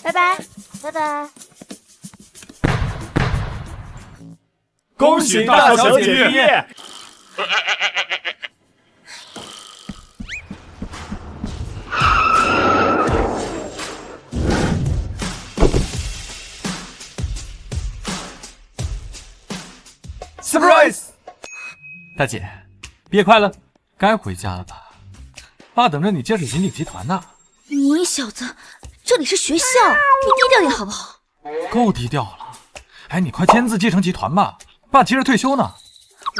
拜拜，拜拜。恭喜大小姐毕业！Surprise！ 大姐，毕业快乐！该回家了吧？爸等着你接手云顶集团呢。你小子，这里是学校，你低调点好不好？够低调了。哎，你快签字继承集团吧，爸急着退休呢。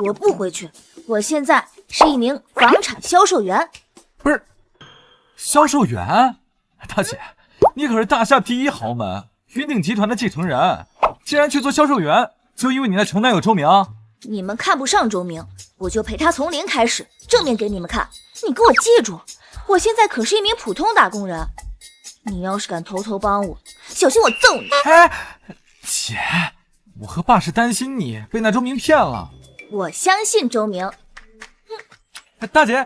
我不回去，我现在是一名房产销售员。不是，销售员？大姐，你可是大夏第一豪门云顶集团的继承人，竟然去做销售员，就因为你那穷男友周明？你们看不上周明，我就陪他从零开始，正面给你们看。你给我记住，我现在可是一名普通打工人。你要是敢偷偷帮我，小心我揍你！哎，姐，我和爸是担心你被那周明骗了。我相信周明。大姐，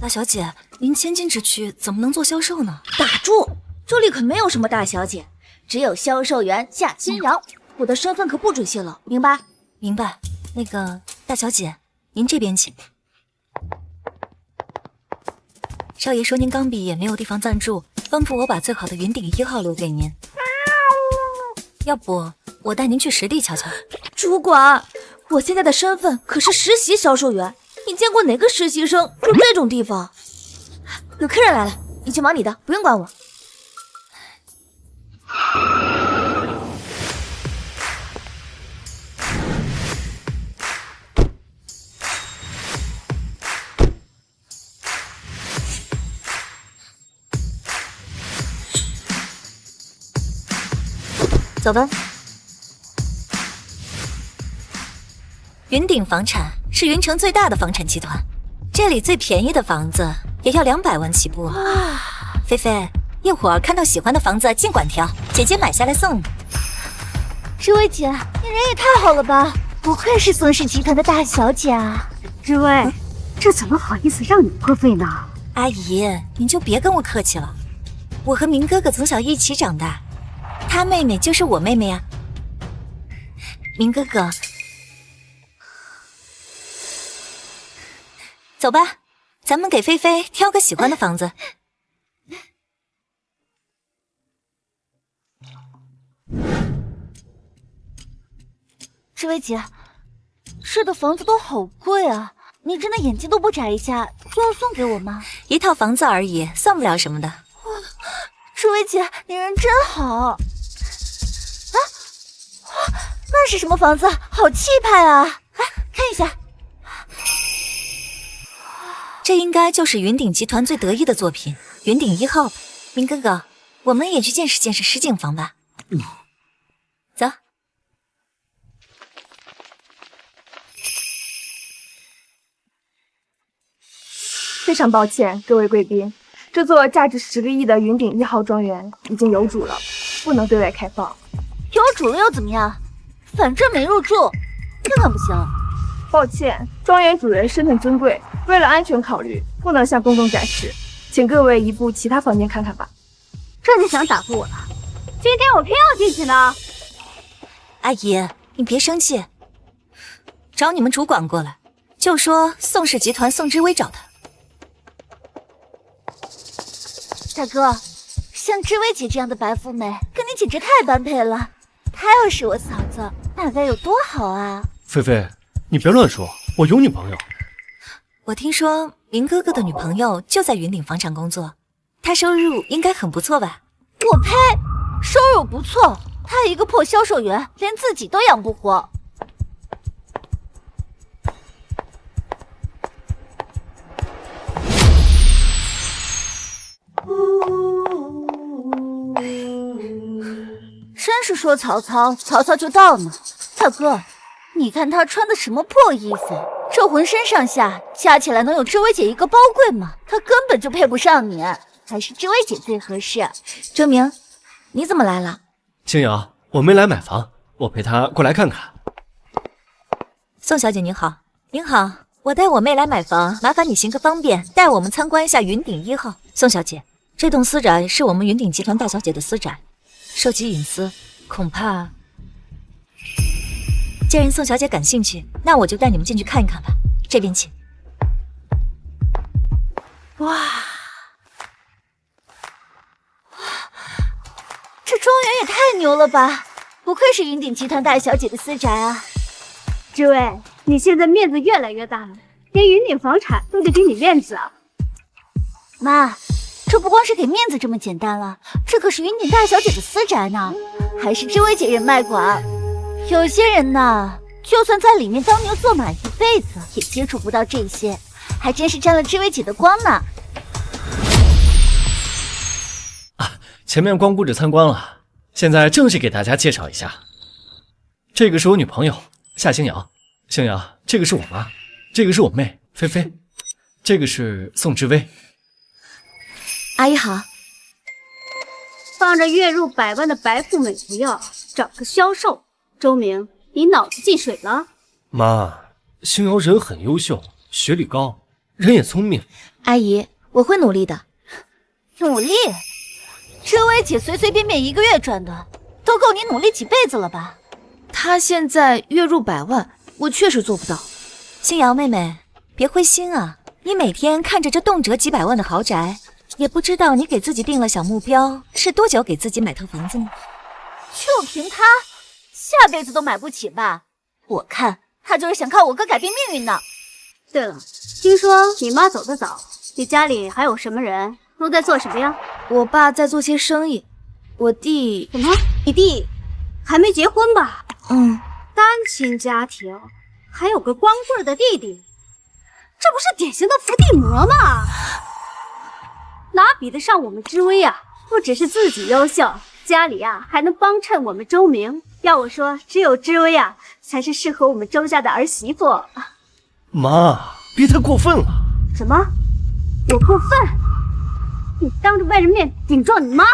大小姐，您千金之躯怎么能做销售呢？打住！这里可没有什么大小姐，只有销售员夏新瑶。我的身份可不准泄露，明白？明白。那个大小姐，您这边请。少爷说您刚毕业，没有地方暂住，吩咐我把最好的云顶1号留给您。要不我带您去实地瞧瞧？主管，我现在的身份可是实习销售员，你见过哪个实习生住这种地方？有客人来了，你去忙你的，不用管我。走吧。云顶房产是云城最大的房产集团，这里最便宜的房子也要200万起步。菲菲，一会儿看到喜欢的房子尽管挑，姐姐买下来送你。这位姐，你人也太好了吧，不愧是宋氏集团的大小姐啊。这位，这怎么好意思让你破费呢？阿姨，您就别跟我客气了，我和明哥哥从小一起长大，他妹妹就是我妹妹呀。明哥哥，走吧，咱们给菲菲挑个喜欢的房子。这位姐，这的房子都好贵啊，你真的眼睛都不眨一下就要送给我吗？一套房子而已，算不了什么的。这位姐，你人真好啊！那是什么房子？好气派啊！来看一下。这应该就是云顶集团最得意的作品云顶1号。明哥哥，我们也去见识见识实景房吧。走。非常抱歉，各位贵宾，这座价值10个亿的云顶1号庄园已经有主了，不能对外开放。有主了又怎么样？反正没入住，根本不行。抱歉，庄园主人身份尊贵，为了安全考虑，不能向公众展示，请各位移步其他房间看看吧。这就想打发我了？今天我偏要进去呢。阿姨，你别生气，找你们主管过来，就说宋氏集团宋之威找他。大哥，像知薇姐这样的白富美，跟你简直太般配了。她要是我嫂子，那该有多好啊！菲菲，你别乱说，我有女朋友。我听说明哥哥的女朋友就在云顶房产工作，她收入应该很不错吧？我呸！收入不错，她一个破销售员，连自己都养不活。真是说曹操，曹操就到呢。大哥，你看他穿的什么破衣服？这浑身上下加起来能有知薇姐一个包柜吗？他根本就配不上你，还是知薇姐最合适。周明，你怎么来了？青瑶，我没来买房，我陪她过来看看。宋小姐您好，您好，我带我妹来买房，麻烦你行个方便，带我们参观一下云顶1号。宋小姐，这栋私宅是我们云顶集团大小姐的私宅，涉及隐私，恐怕……既然宋小姐感兴趣，那我就带你们进去看一看吧。这边请。哇，这庄园也太牛了吧！不愧是云顶集团大小姐的私宅啊！知薇，你现在面子越来越大了，连云顶房产都得给你面子啊！妈，这不光是给面子这么简单了，这可是云顶大小姐的私宅呢，还是知薇姐人脉广。有些人呢，就算在里面当牛做马一辈子，也接触不到这些，还真是沾了知薇姐的光呢。前面光顾着参观了，现在正式给大家介绍一下，这个是我女朋友夏星瑶，星瑶，这个是我妈，这个是我妹菲菲，这个是宋知薇。阿姨好。放着月入100万的白富美不要，找个销售。周明，你脑子进水了？妈，星瑶人很优秀，学历高，人也聪明。阿姨，我会努力的。努力？知薇姐随随便便1个月赚的，都够你努力几辈子了吧？她现在月入100万，我确实做不到。星瑶妹妹，别灰心啊！你每天看着这动辄几百万的豪宅，也不知道你给自己定了小目标，是多久给自己买套房子呢？就凭她，下辈子都买不起吧？我看她就是想靠我哥改变命运呢。对了，听说你妈走得早，你家里还有什么人？都在做什么呀？我爸在做些生意，我弟……什么？你弟还没结婚吧？单亲家庭，还有个光棍的弟弟，这不是典型的伏地魔吗？哪比得上我们知薇啊？不只是自己优秀，家里啊还能帮衬我们周明。要我说，只有知薇啊才是适合我们周家的儿媳妇。妈，别太过分了。什么？我过分？你当着外人面顶撞你妈？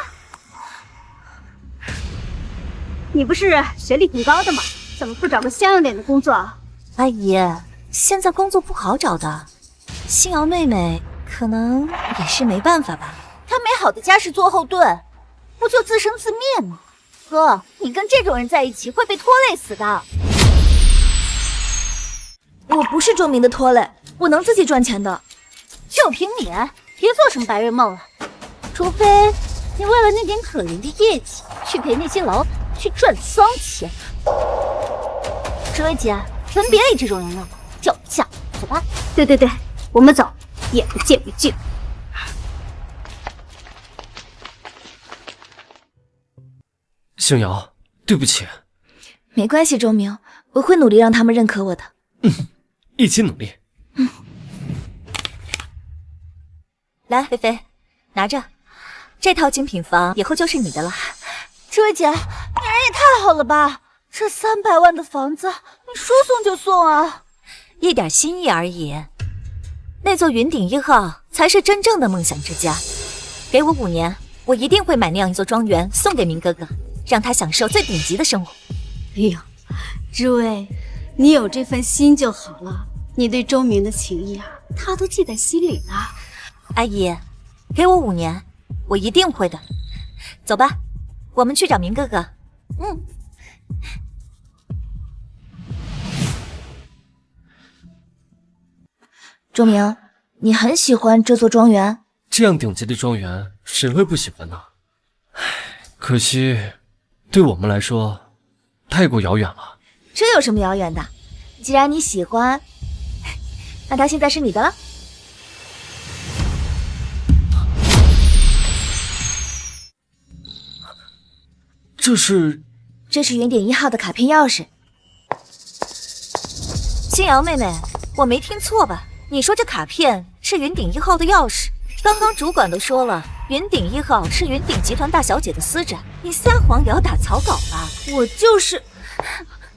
你不是学历挺高的吗？怎么不找个像样点的工作？阿姨，现在工作不好找的，星瑶妹妹可能也是没办法吧。她没好的家世做后盾，不就自生自灭吗？哥，你跟这种人在一起会被拖累死的。我不是周明的拖累，我能自己赚钱的。就凭你，别做什么白日梦了。除非你为了那点可怜的业绩，去陪那些老板去赚脏钱。知薇姐，咱别理这种人了，叫价，走吧。对，我们走，眼不见为净。星瑶，对不起。没关系，周明，我会努力让他们认可我的。一起努力。来，菲菲，拿着，这套精品房以后就是你的了。知薇姐，你人也太好了吧！这300万的房子，你说送就送啊！一点心意而已。那座云顶1号才是真正的梦想之家。给我5年，我一定会买那样一座庄园送给明哥哥，让他享受最顶级的生活。哎呦，知薇，你有这份心就好了。你对周明的情谊啊，他都记在心里了。阿姨，给我5年，我一定会的。走吧，我们去找明哥哥。周明，你很喜欢这座庄园？这样顶级的庄园，谁会不喜欢呢？唉，可惜，对我们来说，太过遥远了。这有什么遥远的？既然你喜欢，那它现在是你的了。这是云顶1号的卡片钥匙。星瑶妹妹，我没听错吧？你说这卡片是云顶1号的钥匙？刚刚主管都说了，云顶1号是云顶集团大小姐的私宅，你撒谎也要打草稿吧？我就是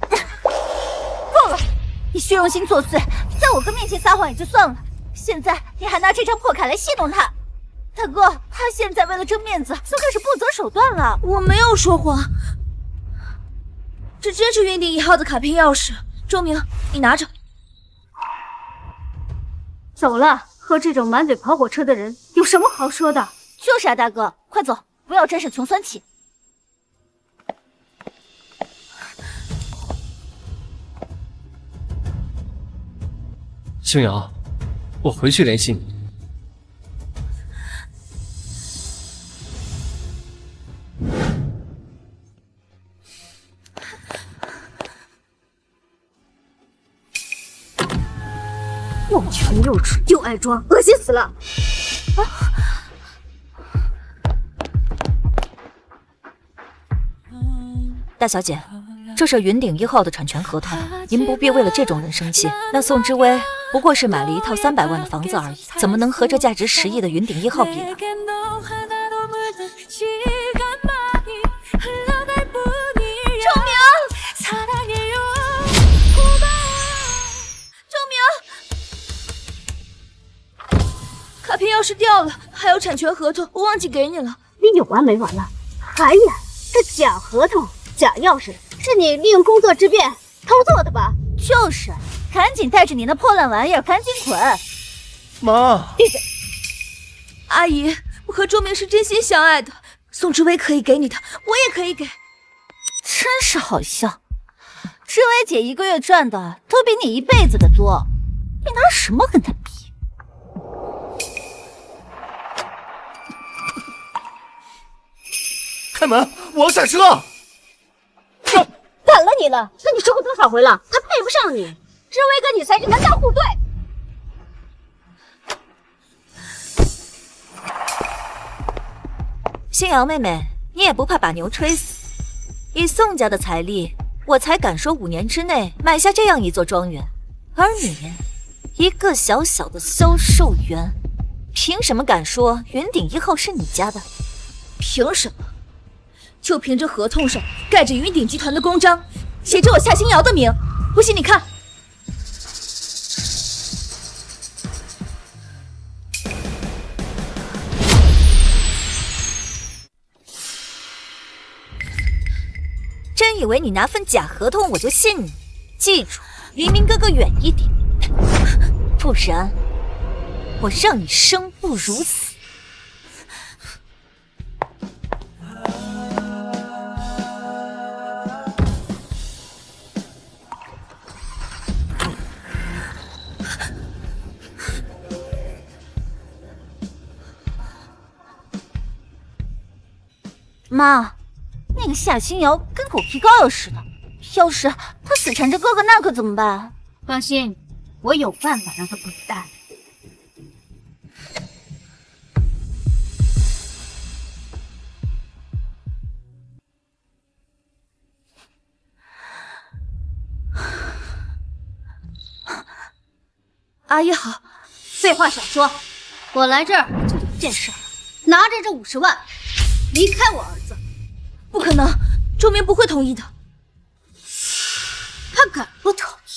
够了！你虚荣心作祟，在我哥面前撒谎也就算了，现在你还拿这张破卡来戏弄他。大哥，他现在为了争面子，就开始不择手段了。我没有说谎，这真是云顶1号的卡片钥匙。周明，你拿着。走了，和这种满嘴跑火车的人有什么好说的？就是啊，大哥，快走，不要沾上穷酸气。星瑶，我回去联系你。又穷又蠢又爱装，恶心死了！大小姐，这是云顶1号的产权合同，您不必为了这种人生气。那宋之威不过是买了一套300万的房子而已，怎么能和这价值10亿的云顶1号比呢？卡片钥匙掉了，还有产权合同，我忘记给你了。你有完没完了？哎呀，这假合同、假钥匙，是你利用工作之便偷做的吧？就是，赶紧带着你那破烂玩意儿赶紧滚！妈，闭嘴！阿姨，我和周明是真心相爱的，宋之威可以给你的，我也可以给。真是好笑，志薇姐1个月赚的都比你1辈子的多，你拿什么跟她比？开门！我要下车。赶了你了，跟你说过多少回了，他配不上你。志威跟你才是门当户对。星瑶妹妹，你也不怕把牛吹死？以宋家的财力，我才敢说5年之内买下这样一座庄园，而你，一个小小的销售员，凭什么敢说云顶1号是你家的？凭什么？就凭这合同上盖着云顶集团的公章，写着我夏星瑶的名。不信你看。真以为你拿份假合同我就信你？记住，离明哥哥远一点，不然我让你生不如死。妈，那个夏星瑶跟狗皮膏药似的，要是她死缠着哥哥，那可怎么办？放心，我有办法让他滚蛋。阿姨好。废话少说，我来这儿就有件事，拿着这50万，离开我儿子。不可能，周明不会同意的。他敢不同意？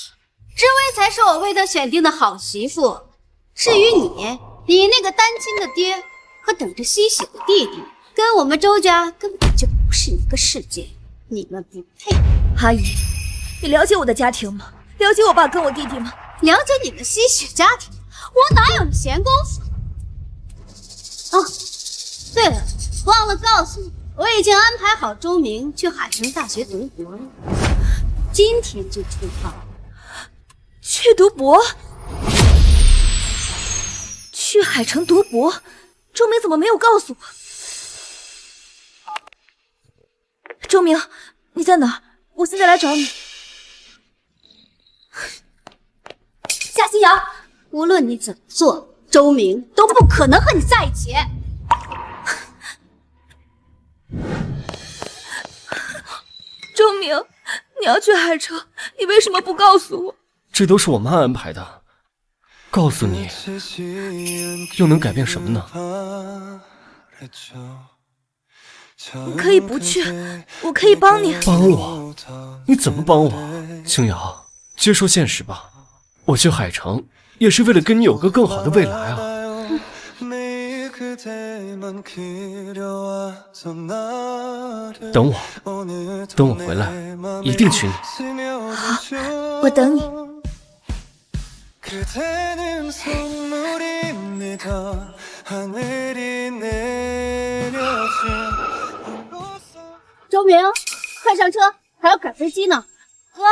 知薇才是我为他选定的好媳妇。至于你那个单亲的爹和等着吸血的弟弟，跟我们周家根本就不是一个世界，你们不配。阿姨，你了解我的家庭吗？了解我爸跟我弟弟吗？了解你们吸血家庭，我哪有你闲工夫？哦，对了，忘了告诉你，我已经安排好周明去海城大学读博了，今天就出发。去读博？去海城读博？周明怎么没有告诉我？周明，你在哪？我现在来找你。夏星瑶，无论你怎么做，周明都不可能和你在一起。周明，你要去海城，你为什么不告诉我？这都是我妈安排的，告诉你又能改变什么呢？我可以不去，我可以帮你。帮我？你怎么帮我？青瑶，接受现实吧，我去海城也是为了跟你有个更好的未来啊。等我回来，一定娶你。好，我等你。周明，快上车，还要赶飞机呢。哥，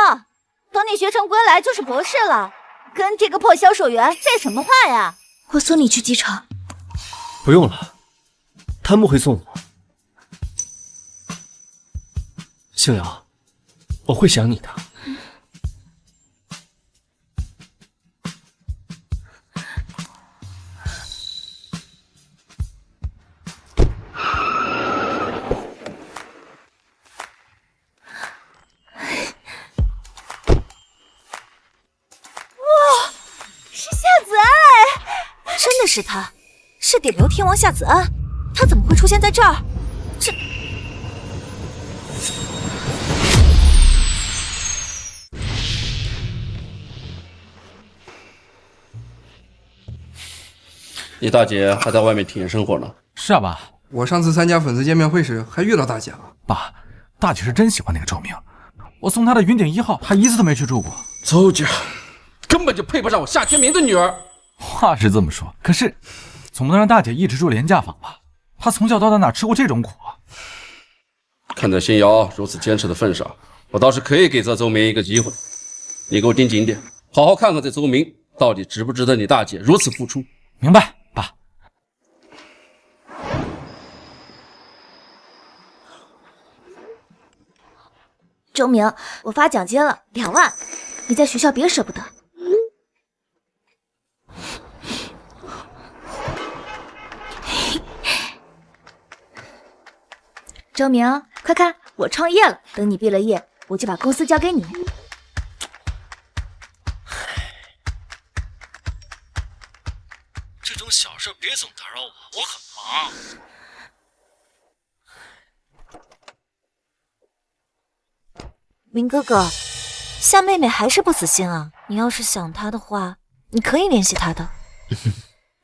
等你学成归来就是博士了，跟这个破销售员废什么话呀？我送你去机场。不用了，他们会送我。星瑶，我会想你的。是夏子安，真的是他，是顶流天王夏子安，他怎么会出现在这儿？这……你大姐还在外面体验生活呢。是啊，爸。我上次参加粉丝见面会时还遇到大姐了。爸，大姐是真喜欢那个周明，我送她的云顶1号，她一次都没去住过。周家根本就配不上我夏天明的女儿。话是这么说，可是总不能让大姐一直住廉价房吧？她从小到大哪吃过这种苦啊？看在星瑶如此坚持的份上，我倒是可以给这周明一个机会。你给我盯紧点，好好看看这周明到底值不值得你大姐如此付出。明白，爸。周明，我发奖金了2万，你在学校别舍不得。周明，快看，我创业了！等你毕了业，我就把公司交给你。这种小事别总打扰我，我很忙。明哥哥，夏妹妹还是不死心啊！你要是想她的话，你可以联系她的。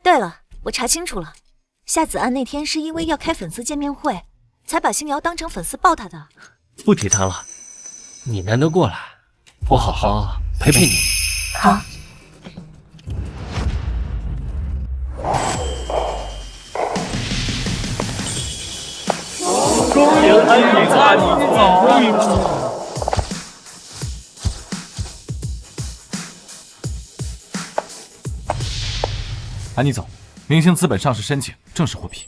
对了，我查清楚了，夏子安那天是因为要开粉丝见面会，才把星瑶当成粉丝抱她的。不提他了，你难得过来，我好好陪陪你。好。恭迎安妮走。安妮总，明星资本上市申请正式获批。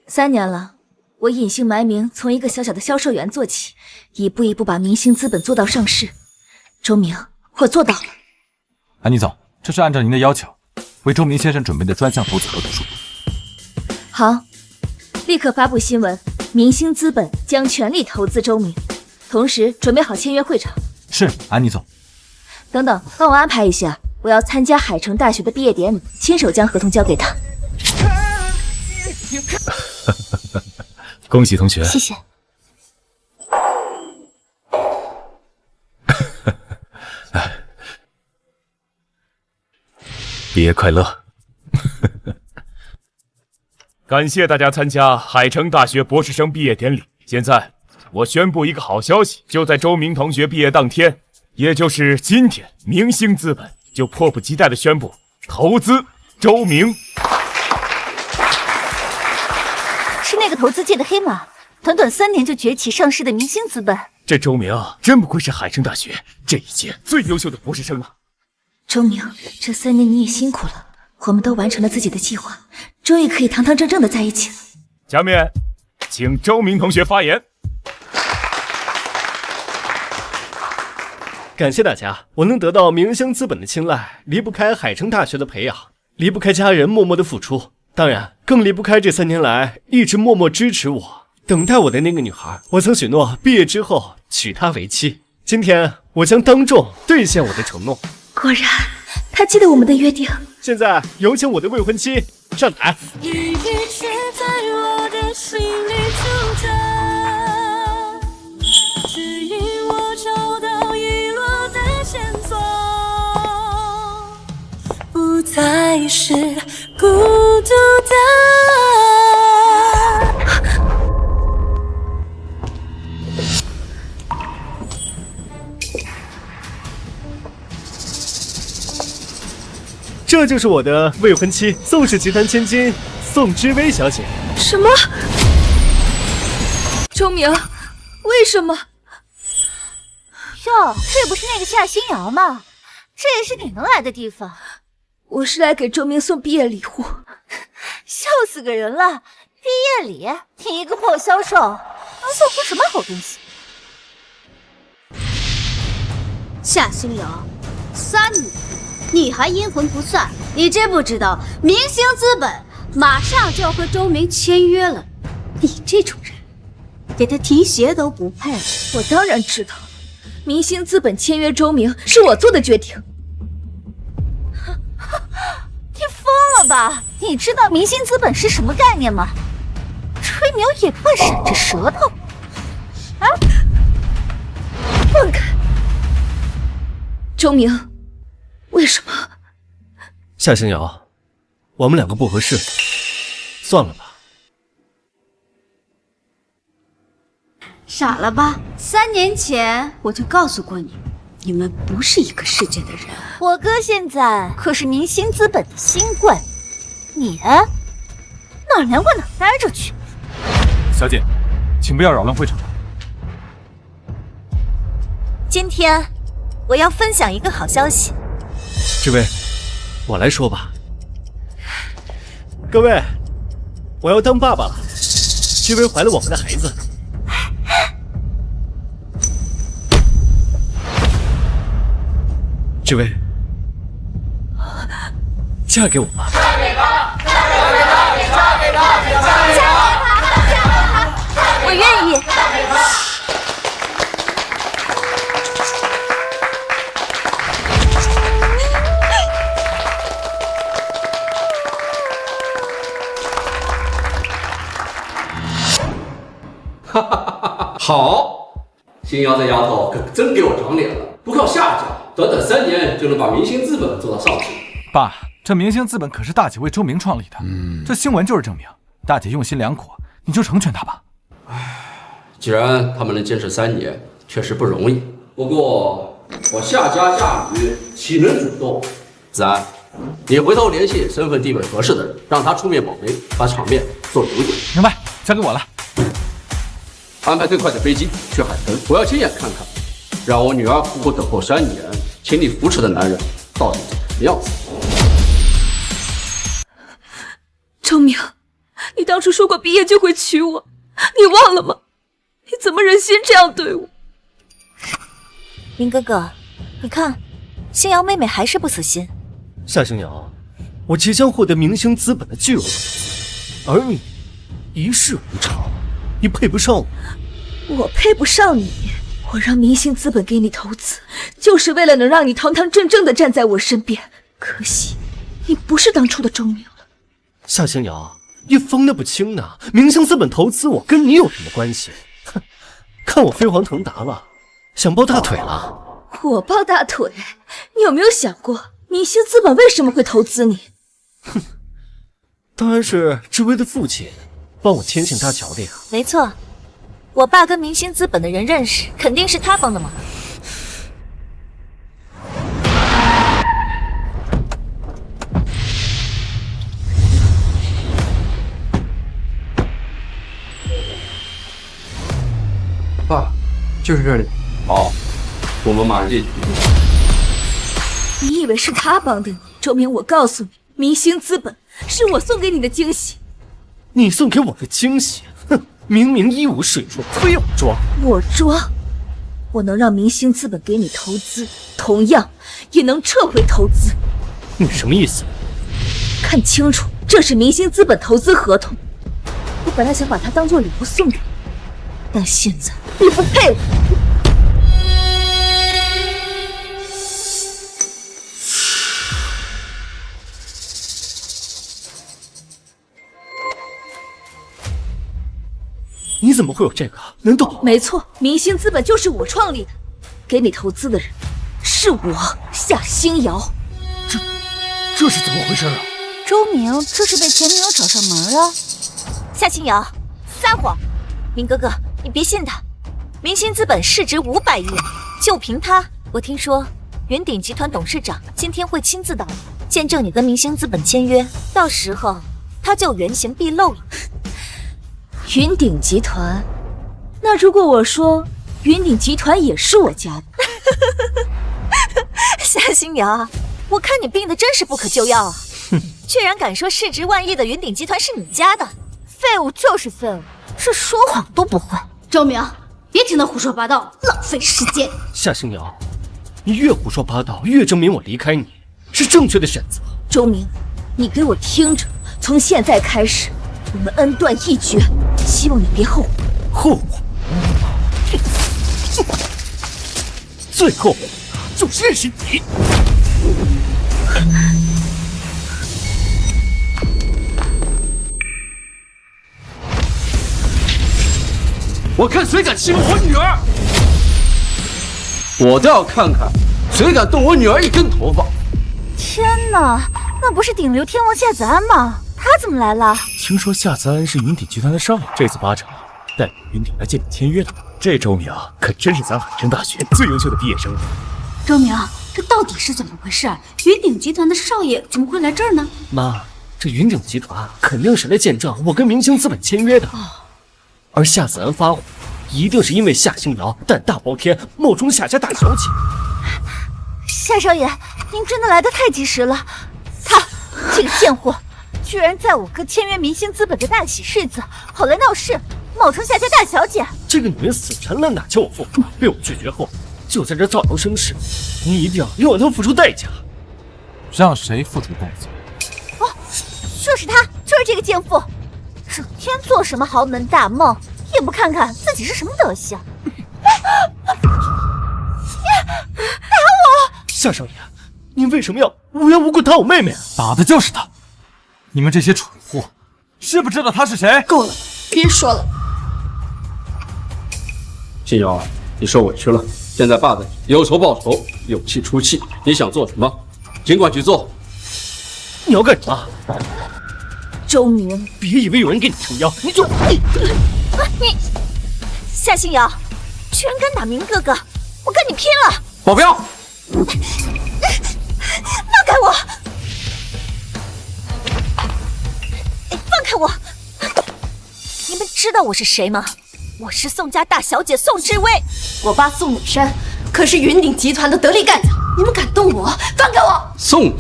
3年了，我隐姓埋名，从一个小小的销售员做起，一步一步把明星资本做到上市。周明，我做到了。安妮总，这是按照您的要求，为周明先生准备的专项投资合同书。好，立刻发布新闻，明星资本将全力投资周明，同时准备好签约会场。是，安妮总。等等，帮我安排一下。我要参加海城大学的毕业典礼，亲手将合同交给他。恭喜同学，谢谢。毕业快乐！感谢大家参加海城大学博士生毕业典礼。现在我宣布一个好消息，就在周明同学毕业当天，也就是今天，明星资本就迫不及待地宣布投资周明。是那个投资界的黑马，短短3年就崛起上市的明星资本。这周明真不愧是海城大学这一届最优秀的博士生啊！周明，这3年你也辛苦了，我们都完成了自己的计划，终于可以堂堂正正的在一起了。下面，请周明同学发言。感谢大家，我能得到明星资本的青睐，离不开海城大学的培养，离不开家人默默的付出，当然更离不开这3年来一直默默支持我、等待我的那个女孩。我曾许诺毕业之后娶她为妻，今天我将当众兑现我的承诺。果然，他记得我们的约定。现在有请我的未婚妻上台。不再是孤独的。这就是我的未婚妻宋氏集团千金宋之薇小姐。什么？周明，为什么？哟，这不是那个夏新瑶吗？这也是你能来的地方。我是来给周明送毕业礼物。笑死个人了！毕业礼，你一个破销售，能送出什么好东西？夏星瑶，3年，你还阴魂不散？你知不知道明星资本马上就要和周明签约了？你这种人，给他提鞋都不配。我当然知道，明星资本签约周明是我做的决定。你疯了吧？你知道明星资本是什么概念吗？吹牛也不会闪着舌头。啊！放开！周明，为什么？夏星瑶，我们两个不合适，算了吧。傻了吧？3年前我就告诉过你，你们不是一个世界的人。我哥现在可是明星资本的新贵，你哪儿凉快哪儿待着去。小姐，请不要扰乱会场。今天我要分享一个好消息。这位，我来说吧。各位，我要当爸爸了，这位怀了我们的孩子。这位，嫁给我吧！嫁给他！嫁给他！嫁给他！嫁给他！我愿意。哈哈哈！好，星瑶这丫头可真给我长脸了，不靠下家。短短3年就能把明星资本做到上市。爸，这明星资本可是大姐为周明创立的，这新闻就是证明，大姐用心良苦，你就成全她吧。既然他们能坚持3年，确实不容易。不过我夏家嫁女岂能主动？子安，你回头联系身份地位合适的人，让他出面保媒，把场面做有点。明白，交给我了。安排最快的飞机去海城，我要亲眼看看。让我女儿苦苦等候3年，请你扶持的男人到底长什么样子？周明，你当初说过毕业就会娶我，你忘了吗？你怎么忍心这样对我？林哥哥，你看，星瑶妹妹还是不死心。夏星瑶，我即将获得明星资本的巨额投资，而你一事无成，你配不上我。我配不上你。我让明星资本给你投资，就是为了能让你堂堂正正的站在我身边。可惜，你不是当初的周明了。夏星瑶，你疯得不轻呢！明星资本投资我跟你有什么关系？哼，看我飞黄腾达了，想抱大腿了？我抱大腿？你有没有想过，明星资本为什么会投资你？哼，当然是知薇的父亲帮我牵线搭桥的呀。没错。我爸跟明星资本的人认识，肯定是他帮的忙。爸，就是这里。好，我们马上进去。你以为是他帮的你？周明，我告诉你，明星资本是我送给你的惊喜。你送给我的惊喜？哼！明明一无是处，非要装。我装？我能让明星资本给你投资，同样也能撤回投资。你什么意思？看清楚，这是明星资本投资合同。我本来想把它当做礼物送给你，但现在你不配了。你怎么会有这个？难道……没错，明星资本就是我创立的，给你投资的人是我夏星瑶。这是怎么回事啊？周明这是被前女友找上门了。夏青瑶，撒谎！明哥哥，你别信他。明星资本市值500亿，就凭他，我听说云鼎集团董事长今天会亲自到，见证你跟明星资本签约，到时候他就原形毕露了。云鼎集团，那如果我说云鼎集团也是我家的，夏星瑶，我看你病得真是不可救药啊！居然敢说市值万亿的云鼎集团是你家的，废物就是废物，是说谎都不会。周明，别听他胡说八道，浪费时间。夏星瑶，你越胡说八道，越证明我离开你是正确的选择。周明，你给我听着，从现在开始，我们恩断义绝，希望你别后悔。后悔？最后悔就是认识你。我看谁敢欺负我女儿，我倒要看看谁敢动我女儿一根头发。天哪，那不是顶流天王夏子安吗？他怎么来了？听说夏子安是云鼎集团的少爷，这次八成带云鼎来见你签约的。这周明可真是咱海城大学最优秀的毕业生。周明，这到底是怎么回事？云鼎集团的少爷怎么会来这儿呢？妈，这云鼎集团肯定是来见证我跟明星资本签约的。而夏子安发火，一定是因为夏星瑶胆大包天，冒充夏家大小姐。夏少爷，您真的来得太及时了。他这个贱货，居然在我哥签约明星资本的大喜日子跑来闹事，冒充夏家大小姐。这个女人死缠烂打求我复合，被我拒绝后，就在这造谣生事。您一定要让她付出代价。让谁付出代价？哦，就是他，就是这个贱妇，整天做什么豪门大梦，也不看看自己是什么德行。打我！夏少爷，您为什么要无缘无故打我妹妹啊？打的就是她！你们这些蠢货，知不知道她是谁？够了，别说了。星瑶，你受委屈了，现在爸的有仇报仇，有气出气，你想做什么，尽管去做。你要干什么？周明，别以为有人给你撑腰，你就你夏星瑶，居然敢打明哥哥，我跟你拼了！保镖，放开我！放开我！你们知道我是谁吗？我是宋家大小姐宋之薇。我爸宋远山可是云鼎集团的得力干将，你们敢动我，放开我！宋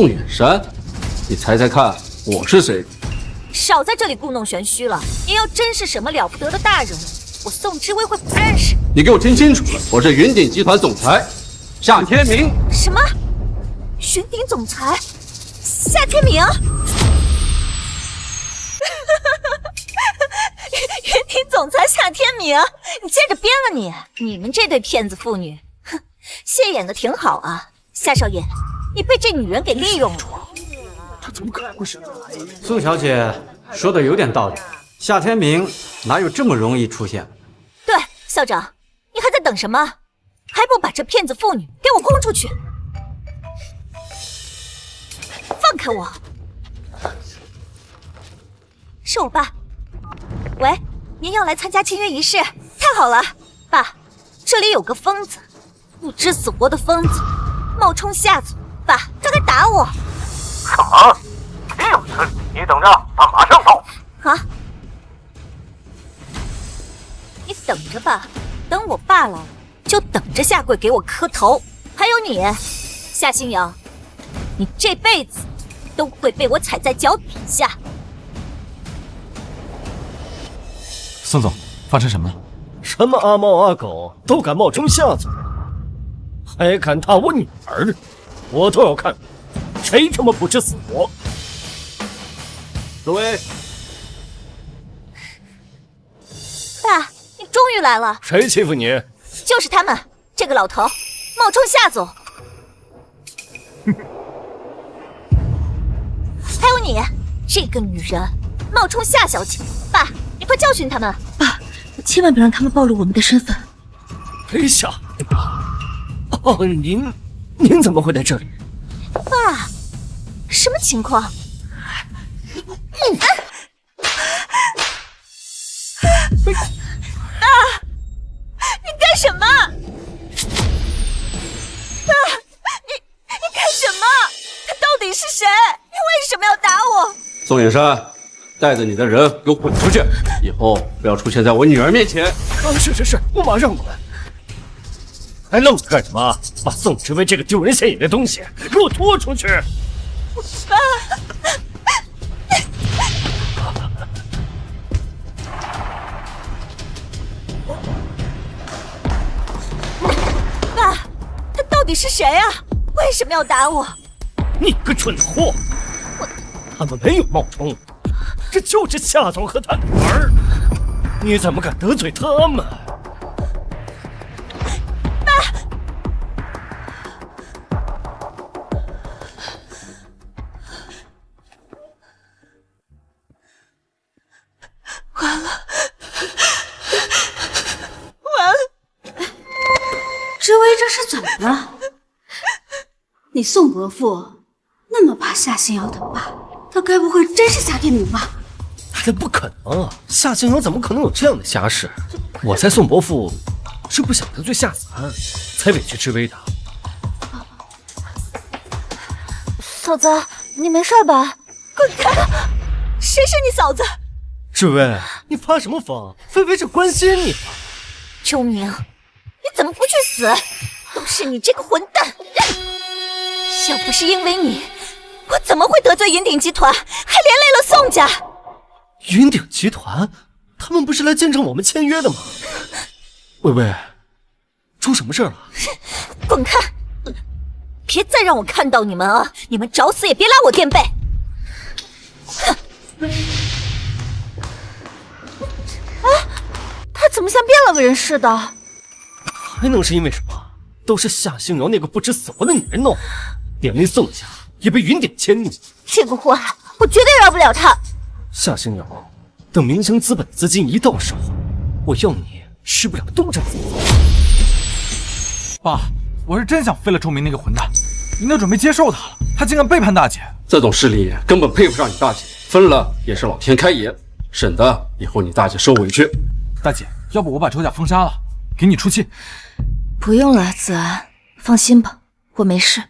远山，你猜猜看我是谁？少在这里故弄玄虚了！你要真是什么了不得的大人物，我宋之薇会不认识？你给我听清楚了，我是云鼎集团总裁夏天明。什么？云鼎总裁夏天明？云鼎总裁夏天明，你接着编了你！你们这对骗子妇女，哼，戏演的挺好啊，夏少爷，你被这女人给利用了。他怎么可能会是？宋小姐说的有点道理，夏天明哪有这么容易出现？对，校长，你还在等什么？还不把这骗子妇女给我轰出去！放开我！是我爸。喂，您要来参加签约仪式？太好了，爸，这里有个疯子，不知死活的疯子，冒充夏总，爸，他在打我。什么？别有此理！你等着，他马上到。啊！你等着吧，等我爸来，就等着下跪给我磕头。还有你，夏星瑶，你这辈子都会被我踩在脚底下。宋总，发生什么了？什么阿猫阿狗都敢冒充夏总，还敢打我女儿，我倒要看谁他妈不知死活！各位，爸，你终于来了。谁欺负你？就是他们，这个老头冒充夏总。还有你，这个女人冒充夏小姐。爸，你快教训他们！爸，千万别让他们暴露我们的身份。别想！哦，您怎么会在这里？爸，什么情况？爸，你干什么？爸，你干什么？他刀宋远山，带着你的人给我滚出去！以后不要出现在我女儿面前。是，我马上滚。还愣着干什么？把宋之威这个丢人现眼的东西给我拖出去！爸，他到底是谁啊？为什么要打我？你个蠢货！他们没有冒充，这就是夏总和他女儿。你怎么敢得罪他们？之威这是怎么了？你宋伯父那么怕夏星瑶的爸，他该不会真是夏天明吧？这不可能啊！夏星瑶怎么可能有这样的家世？我猜宋伯父是不想得罪夏子安，才委屈之威的。嫂子，你没事吧？滚开！谁是你嫂子？之威，你发什么疯？菲菲是关心你的。周明，你怎么不去死？都是你这个混蛋！要不是因为你，我怎么会得罪云鼎集团，还连累了宋家？云鼎集团，他们不是来见证我们签约的吗？薇薇，出什么事了？滚开！别再让我看到你们啊！你们找死也别拉我垫背！他怎么像变了个人似的？还能是因为什么？都是夏星瑶那个不知死活的女人弄，连宋家也被云鼎迁怒。这个祸害，我绝对饶不了他。夏星瑶，等明星资本资金一到手，我要你吃不了兜着走。爸，我是真想废了周明那个混蛋，应该准备接受他了。他竟然背叛大姐，这种势力根本配不上你大姐，分了也是老天开眼，省得以后你大姐受委屈。大姐，要不我把周家封杀了，给你出气。不用了，子安，放心吧，我没事。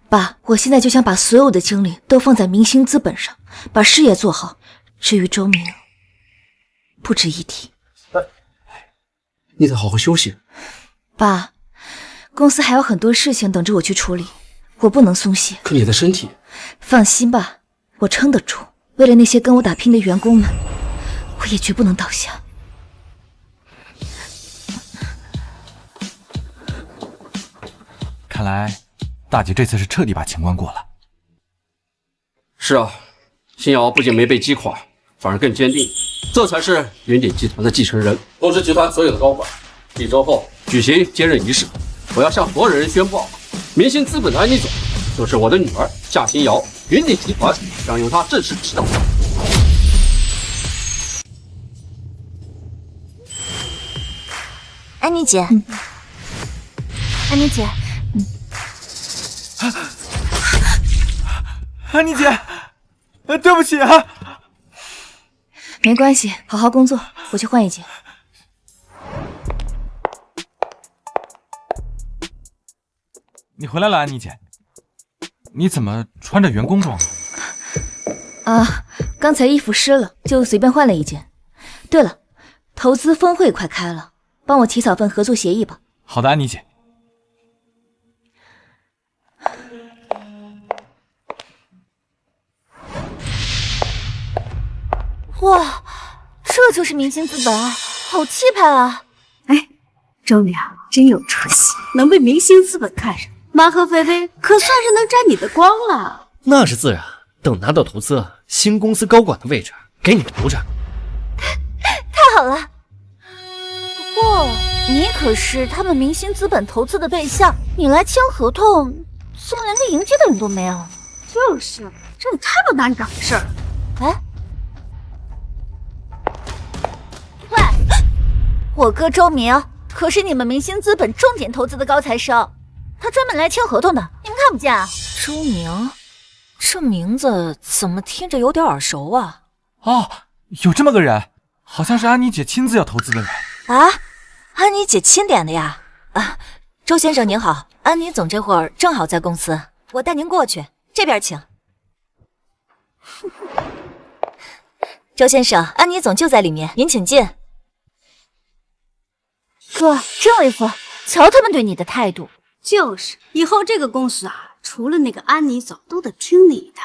爸，我现在就想把所有的精力都放在明星资本上，把事业做好。至于周明，不值一提。你得好好休息。爸，公司还有很多事情等着我去处理，我不能松懈。可你的身体……放心吧，我撑得住。为了那些跟我打拼的员工们，我也绝不能倒下。看来大姐这次是彻底把情关过了。是啊，星瑶不仅没被击垮，反而更坚定，这才是云鼎集团的继承人。通知集团所有的高管，1周后举行接任仪式。我要向所有人宣布，明星资本的安妮总就是我的女儿夏星瑶，云鼎集团将由她正式指导。安妮姐，安妮姐，安妮姐，对不起啊。没关系，好好工作，我去换一件。你回来了，安妮姐。你怎么穿着员工装啊？刚才衣服湿了，就随便换了一件。对了，投资峰会快开了，帮我起草份合作协议吧。好的，安妮姐。哇，这就是明星资本啊，好气派啊！哎，周明真有出息，能被明星资本看上，妈和菲菲可算是能沾你的光了。那是自然，等拿到投资，新公司高管的位置给你留着。太好了！不过你可是他们明星资本投资的对象，你来签合同，怎么连个迎接的人都没有？就是，这也太不难搞的事儿了。哎，喂，我哥周明可是你们明星资本重点投资的高材生，他专门来签合同的，你们看不见啊？周明，这名字怎么听着有点耳熟啊？哦，有这么个人，好像是安妮姐亲自要投资的人啊。安妮姐钦点的呀？啊，周先生您好，安妮总这会儿正好在公司，我带您过去，这边请。周先生，安妮总就在里面，您请进。哥，真为夫，瞧他们对你的态度。就是，以后这个公司啊，除了那个安妮总，都得听你的。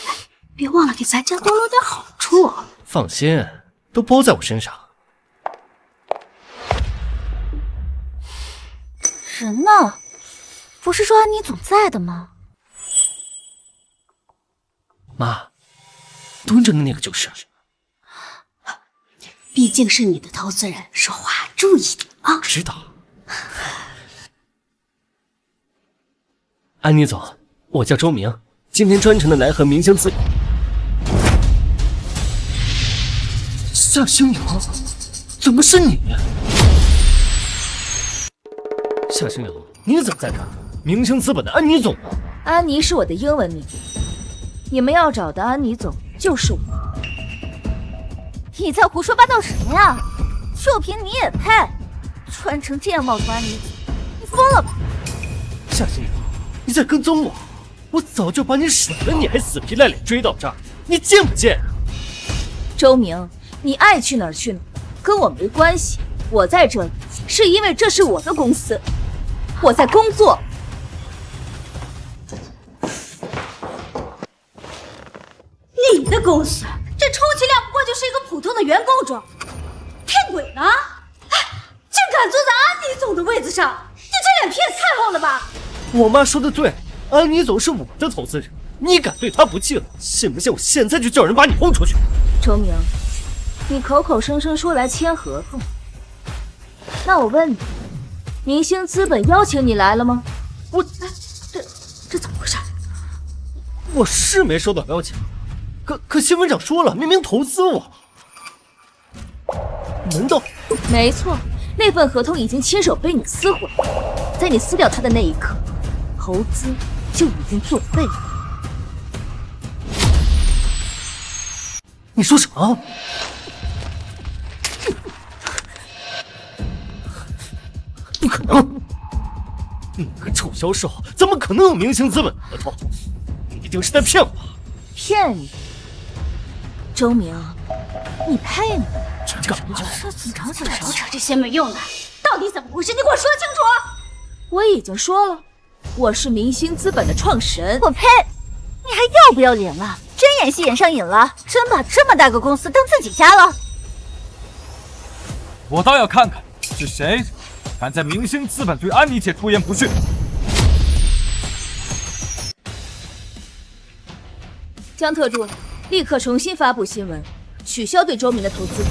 哎，别忘了给咱家多留点好处。放心，都包在我身上。人呢？不是说安妮总在的吗？妈，蹲着的那个就是。毕竟是你的投资人，说话注意点啊。知道。安妮总，我叫周明，今天专程的来和明星资。夏星瑶，怎么是你？夏星瑶，你怎么在这儿？明星资本的安妮总呢？安妮是我的英文名，你们要找的安妮总就是我。你在胡说八道什么呀？就凭你也配？穿成这样冒充安妮总，你疯了吧？夏星瑶，你在跟踪我？我早就把你甩了，你还死皮赖脸追到这儿，你贱不贱？周明，你爱去哪儿去哪儿，跟我没关系。我在这里是因为这是我的公司，我在工作。你的公司，这充其量不过就是一个普通的员工装，骗鬼呢？哎，竟敢坐在安妮总的位子上，你这脸皮也太厚了吧！我妈说的对，安妮总是我的投资人，你敢对她不敬，信不信我现在就叫人把你轰出去？周明，你口口声声说来签合同，那我问你，明星资本邀请你来了吗？这怎么回事？我是没收到邀请，可新闻长说了，明明投资我。难道？没错，那份合同已经亲手被你撕毁，在你撕掉它的那一刻，投资就已经作废了。你说什么？不可能！你个臭销售，怎么可能有明星资本的合同？你一定是在骗我！骗你？周明，你配吗？干什么？少扯这些没用的，到底怎么回事？你给我说清楚！我已经说了，我是明星资本的创始人。我呸！你还要不要脸了？真演戏演上瘾了？真把这么大个公司当自己家了？我倒要看看是谁敢在明星资本对安妮姐出言不逊。江特助，立刻重新发布新闻，取消对周明的投资。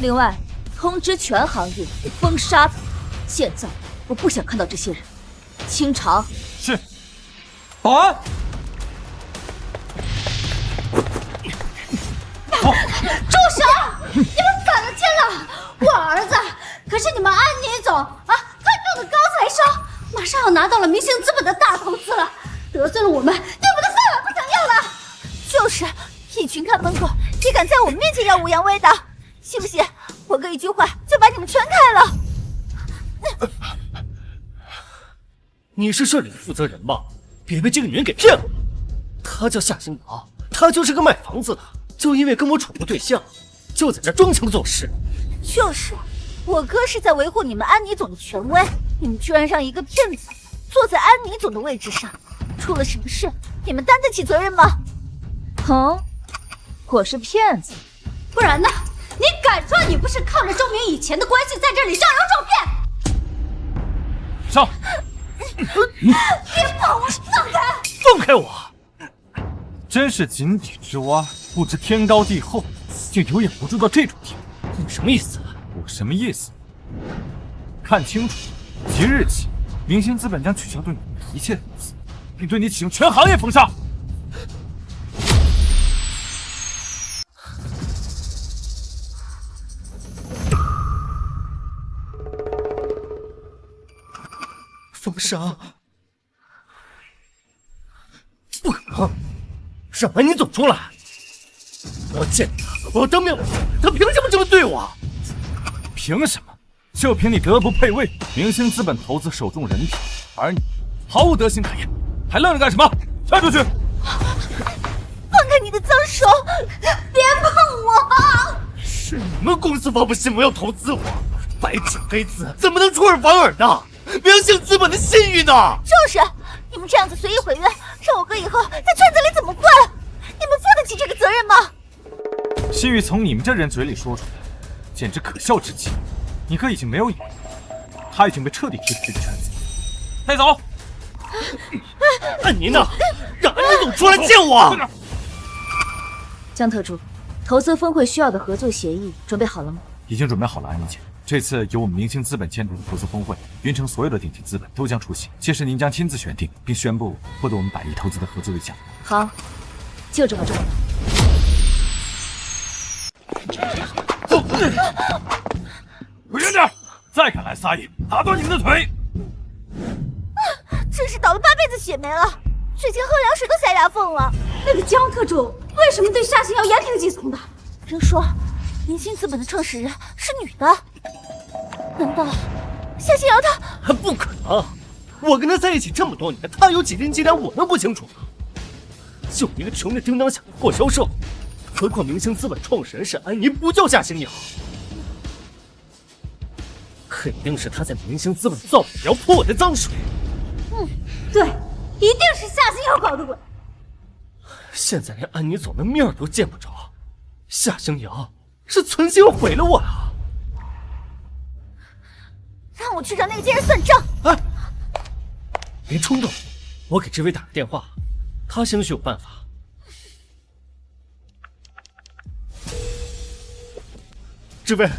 另外，通知全行业封杀他。现在我不想看到这些人，清场。是。保安。住手！你们反了天了！我儿子可是你们安妮总啊，看中的高材生，马上要拿到了明星资本的大投资了，得罪了我们，连我们的饭碗不想要了。就是一群看门狗，也敢在我面前耀武扬威的，信不信我哥一句话就把你们全开了？你是这里的负责人吧？别被这个女人给骗了。她叫夏星瑶，她就是个卖房子的，就因为跟我处过对象，就在这装腔作势。就是，我哥是在维护你们安妮总的权威，你们居然让一个骗子坐在安妮总的位置上，出了什么事，你们担得起责任吗？我是骗子，不然呢？你敢说你不是靠着周明以前的关系在这里上游撞骗？上！别碰我！放开！放开我！真是井底之蛙，不知天高地厚，竟有眼不注到这种地步。你什么意思？我什么意思？看清楚，即日起，明星资本将取消对你的一切投资，并对你启用全行业封杀。封杀？不可能！让安妮总出来！我见他，我要当面问他凭什么这么对我？凭什么？就凭你德不配位，明星资本投资首重人品，而你毫无德行可言，还愣着干什么？跳出去！放开你的脏手！别碰我！是你们公司发布新闻要投资我，白纸黑字，怎么能出尔反尔呢？明星资本的信誉呢？就是，你们这样子随意毁约，让我哥以后在圈子里怎么混？你们负得起这个责任吗？信誉从你们这人嘴里说出来，简直可笑至极。你哥已经没有影了，他已经被彻底踢出这个圈子。带走。安妮呢？让安妮总出来见我。江特助，投资峰会需要的合作协议准备好了吗？已经准备好了，安妮姐。这次由我们明星资本牵头的投资峰会，云城所有的顶级资本都将出席，届时您将亲自选定，并宣布获得我们100亿投资的合作对象。好，就这么做。滚远点！再敢来撒野，打断你们的腿！真是倒了8辈子血霉了，最近喝凉水都塞牙缝了。那个江特助为什么对夏星瑶言听计从的？听说明星资本的创始人是女的，难道夏星瑶她？不可能！我跟他在一起这么多年，他有几斤几两，我能不清楚吗？就一个穷的叮当响的货销售，何况明星资本创始人是安妮，不叫夏星瑶。肯定是他在明星资本造谣要泼我的脏水。对，一定是夏星瑶搞的鬼。现在连安妮总的面都见不着，夏星瑶是存心要毁了我啊！让我去找那个奸人算账。哎，别冲动，我给志伟打个电话，他兴许有办法。志伟，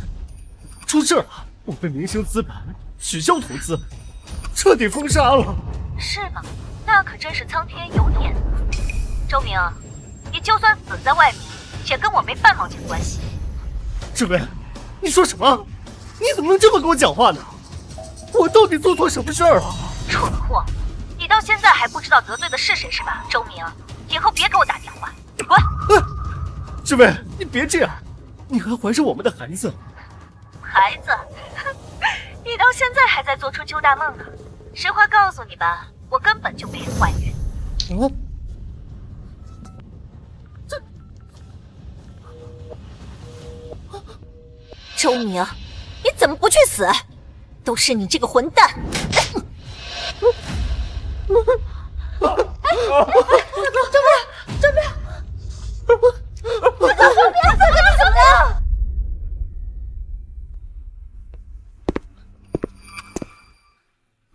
出事了！我被明星资本取消投资，彻底封杀了。是吗？那可真是苍天有眼。周明，你就算死在外面，也跟我没半毛钱关系。志伟，你说什么？你怎么能这么跟我讲话呢？我到底做错什么事儿了？蠢货，你到现在还不知道得罪的是谁是吧？周明，以后别给我打电话，滚！志伟，你别这样，你还怀着我们的孩子。孩子，你到现在还在做春秋大梦呢。实话告诉你吧，我根本就没怀孕。周明，你怎么不去死？都是你这个混蛋！周明，怎么了？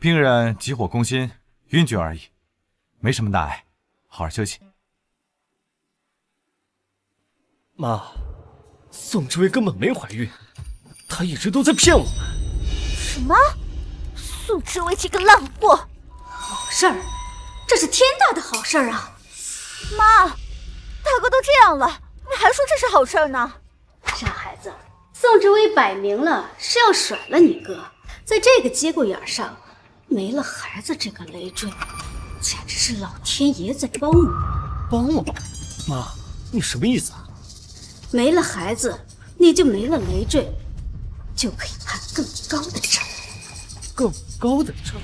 病人急火攻心，晕厥而已，没什么大碍，好好休息。妈，宋之薇根本没怀孕，她一直都在骗我们。什么？宋之薇这个烂货！好事儿，这是天大的好事儿啊！妈，大哥都这样了，你还说这是好事儿呢？傻孩子，宋之薇摆明了是要甩了你哥，在这个节骨眼上。没了孩子这个累赘，简直是老天爷在帮我。帮我？妈，你什么意思啊？没了孩子，你就没了累赘，就可以判更高的惩。更高的惩？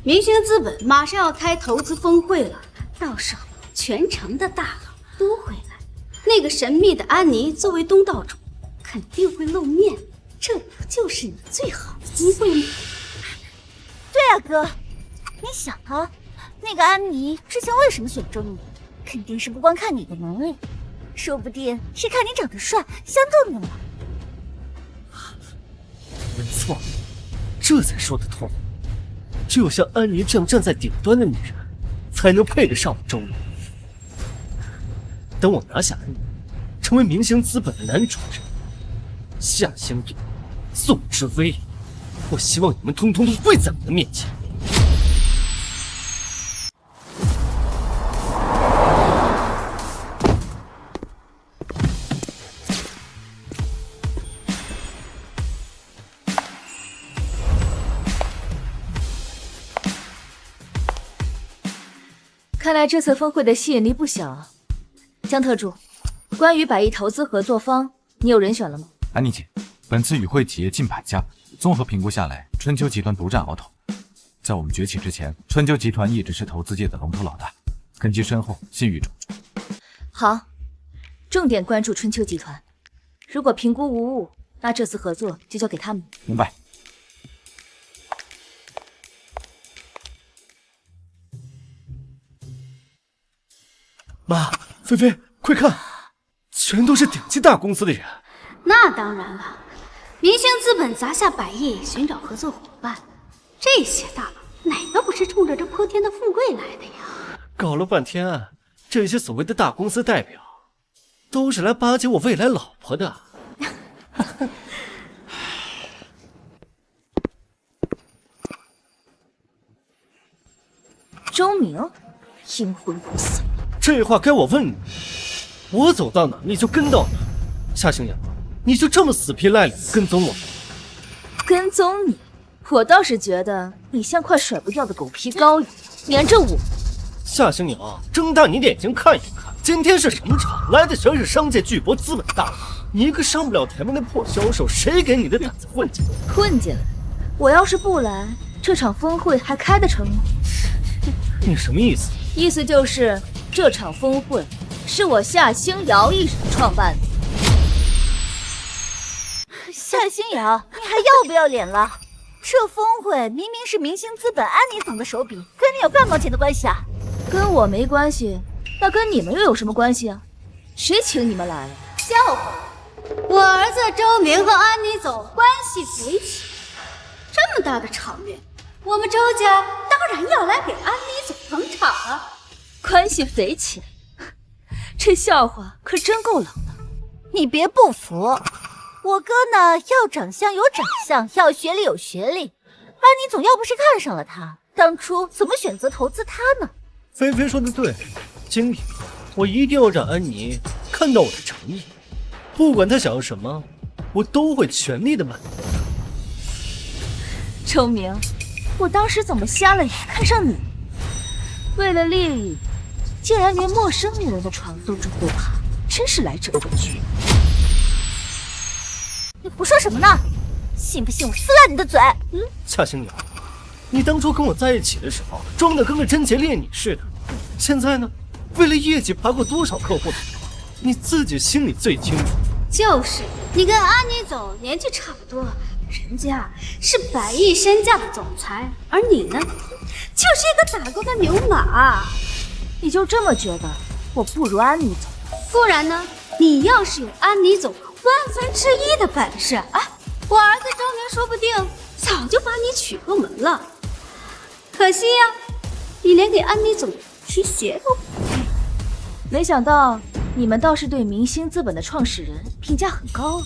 明星资本马上要开投资峰会了，到时候全城的大佬都会来。那个神秘的安妮作为东道主，肯定会露面，这不就是你最好的机会吗？对啊，哥，你想啊，那个安妮之前为什么选中你？肯定是不光看你的能力，说不定是看你长得帅，相中你了。没错，这才说得通。只有像安妮这样站在顶端的女人，才能配得上我周明。等我拿下安妮，成为明星资本的男主人，夏星瑶、宋之薇，我希望你们通通都跪在我的面前。看来这次峰会的吸引力不小啊。江特助，关于100亿投资合作方，你有人选了吗？安妮姐，本次与会企业近100家，综合评估下来，春秋集团独占鳌头。在我们崛起之前，春秋集团一直是投资界的龙头老大，根基深厚，信誉重。好，重点关注春秋集团。如果评估无误，那这次合作就交给他们。明白。妈，菲菲，快看，全都是顶级大公司的人。那当然了，明星资本砸下100亿寻找合作伙伴，这些大佬哪个不是冲着这泼天的富贵来的呀？搞了半天，这些所谓的大公司代表，都是来巴结我未来老婆的。周明，阴魂不散。这话该我问你，我走到哪你就跟到哪。夏星阳，你就这么死皮赖脸跟踪我？跟踪你，我倒是觉得你像块甩不掉的狗皮膏药，粘着我。夏星阳，睁大你的眼睛看一看，今天是什么场？来的全是商界巨擘、资本大佬，你一个上不了台面的破销售，谁给你的胆子混进来？混进来？我要是不来，这场峰会还开得成吗？你什么意思？意思就是这场峰会是我夏星瑶一人创办的。夏星瑶，你还要不要脸了？这峰会明明是明星资本安妮总的手笔，跟你有半毛钱的关系啊？跟我没关系，那跟你们又有什么关系啊？谁请你们来了？笑话！我儿子周明和安妮总关系匪浅，这么大的场面，我们周家当然要来给安妮总捧场啊！关系匪浅，这笑话可真够冷的。你别不服，我哥呢，要长相有长相，要学历有学历。安妮总要不是看上了他，当初怎么选择投资他呢？菲菲说的对，今天我一定要让安妮看到我的诚意，不管她想要什么，我都会全力的满足她。周明，我当时怎么瞎了眼看上你？为了利益，竟然连陌生女人的床都住不爬，真是来者不拒。你胡说什么呢？信不信我撕烂你的嘴？夏星瑶，你当初跟我在一起的时候，装的跟个贞洁烈女似的，现在呢，为了业绩爬过多少客户的头，你自己心里最清楚。就是，你跟安妮总年纪差不多，人家是100亿身价的总裁，而你呢，就是一个打工的牛马。你就这么觉得我不如安妮总？不然呢？你要是有安妮总1/1000的本事啊，我儿子周明说不定早就把你娶过门了。可惜呀，你连给安妮总提鞋都不配。没想到你们倒是对明星资本的创始人评价很高。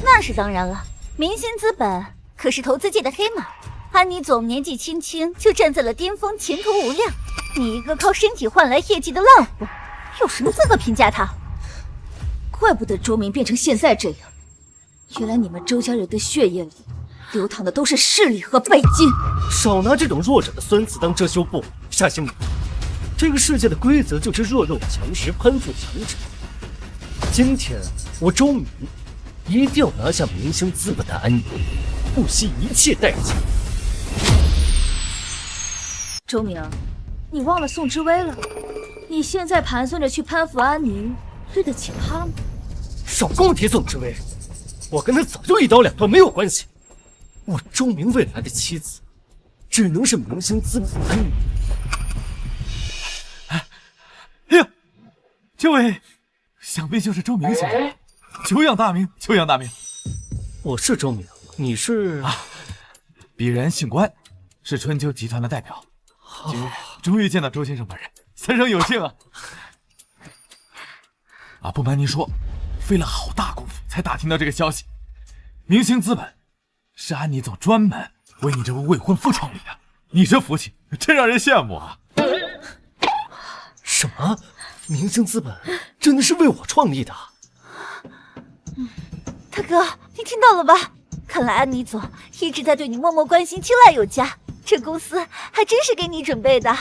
那是当然了，明星资本可是投资界的黑马，安妮总年纪轻轻就站在了巅峰，前途无量。你一个靠身体换来业绩的烂货，有什么资格评价他？怪不得周明变成现在这样，原来你们周家人的血液里流淌的都是势力和背金。少拿这种弱者的孙子当遮羞布。夏星瑶，这个世界的规则就是弱肉强食，攀附强者。今天我周明一定要拿下明星资本的安妮，不惜一切代价。周明，你忘了宋之威了？你现在盘算着去攀附安妮，对得起他吗？少跟我提宋之威，我跟他早就一刀两断，没有关系。我周明未来的妻子，只能是明星资本的安妮。哎呀，这位想必就是周明先生，久仰大名，久仰大名。我是周明，你是？鄙人姓关，是春秋集团的代表。今日终于见到周先生本人，三生有幸啊！不瞒您说，费了好大功夫才打听到这个消息。明星资本是安妮总专门为你这位未婚夫创立的，你这福气真让人羡慕啊！什么？明星资本真的是为我创立的？大哥，你听到了吧？看来安妮总一直在对你默默关心，青睐有加。这公司还真是给你准备的。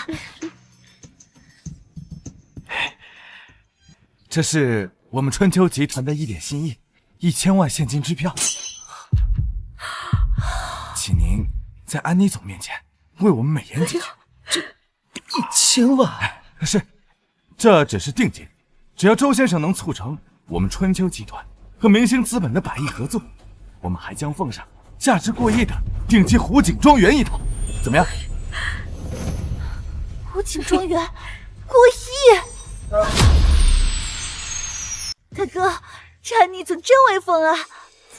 这是我们春秋集团的一点心意，1000万现金支票，请您在安妮总面前为我们美言几句。这1000万？是，这只是定金，只要周先生能促成，我们春秋集团和明星资本的100亿合作，我们还将奉上价值过亿的顶级湖景庄园一套，怎么样？湖景庄园过亿！大哥，这安妮总真威风啊！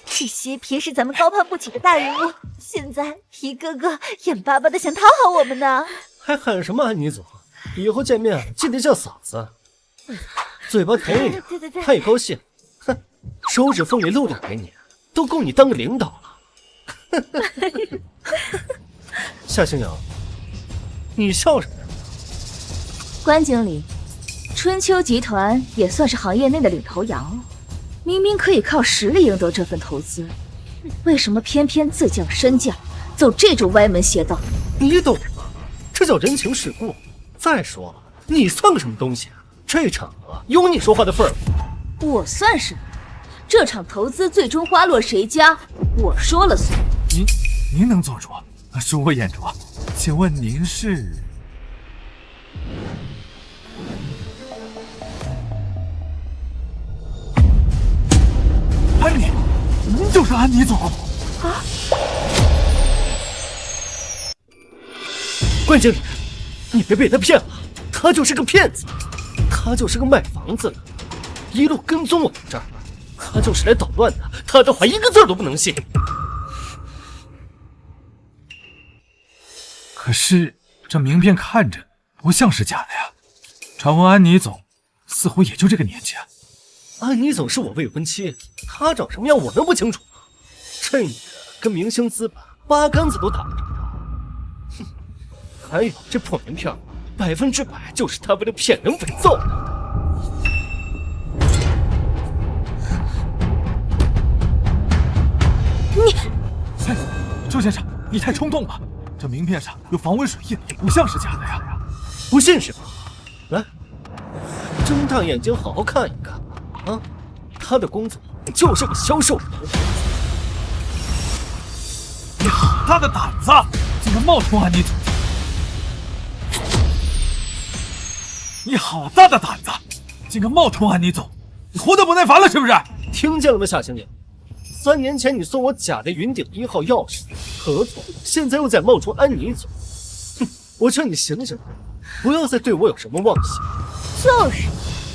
这些平时咱们高攀不起的大人物，现在一个个眼巴巴的想讨好我们呢。还喊什么安妮总？以后见面记得叫嫂子，嘴巴甜一点。对，他也高兴。哼，手指缝里露点给你，都够你当个领导了。夏星瑶，你笑什么呀？关经理，春秋集团也算是行业内的领头羊了，明明可以靠实力赢得这份投资，为什么偏偏自降身价，走这种歪门邪道？你懂吗？这叫人情世故。再说了，你算个什么东西啊？这场合有你说话的份儿吗？我算什么？这场投资最终花落谁家，我说了算。您能做主，恕我眼拙，请问您是？安妮，您就是安妮总啊！关经理，你别被他骗了，他就是个骗子，他就是个卖房子的，一路跟踪我们这儿，他就是来捣乱的，他的话一个字都不能信。可是这名片看着不像是假的呀，传闻安妮总似乎也就这个年纪啊。安妮总是我未婚妻，她长什么样我能不清楚吗？这女人跟明星资本八竿子都打不着。哼，还有这破名片，100%就是她为了骗人伪造的。你，周先生，你太冲动了，这名片上有防蚊水印，不像是假的呀。不信是吧？来，睁大眼睛好好看一看。啊，他的工作就是个销售员。你好大的胆子，竟然冒充安妮总！你好大的胆子，竟敢冒充安妮总！你活得不耐烦了是不是？听见了吗，夏青姐？3年前你送我假的云顶1号钥匙合同，现在又在冒充安妮总。哼，我劝你醒醒，不要再对我有什么妄想。就是，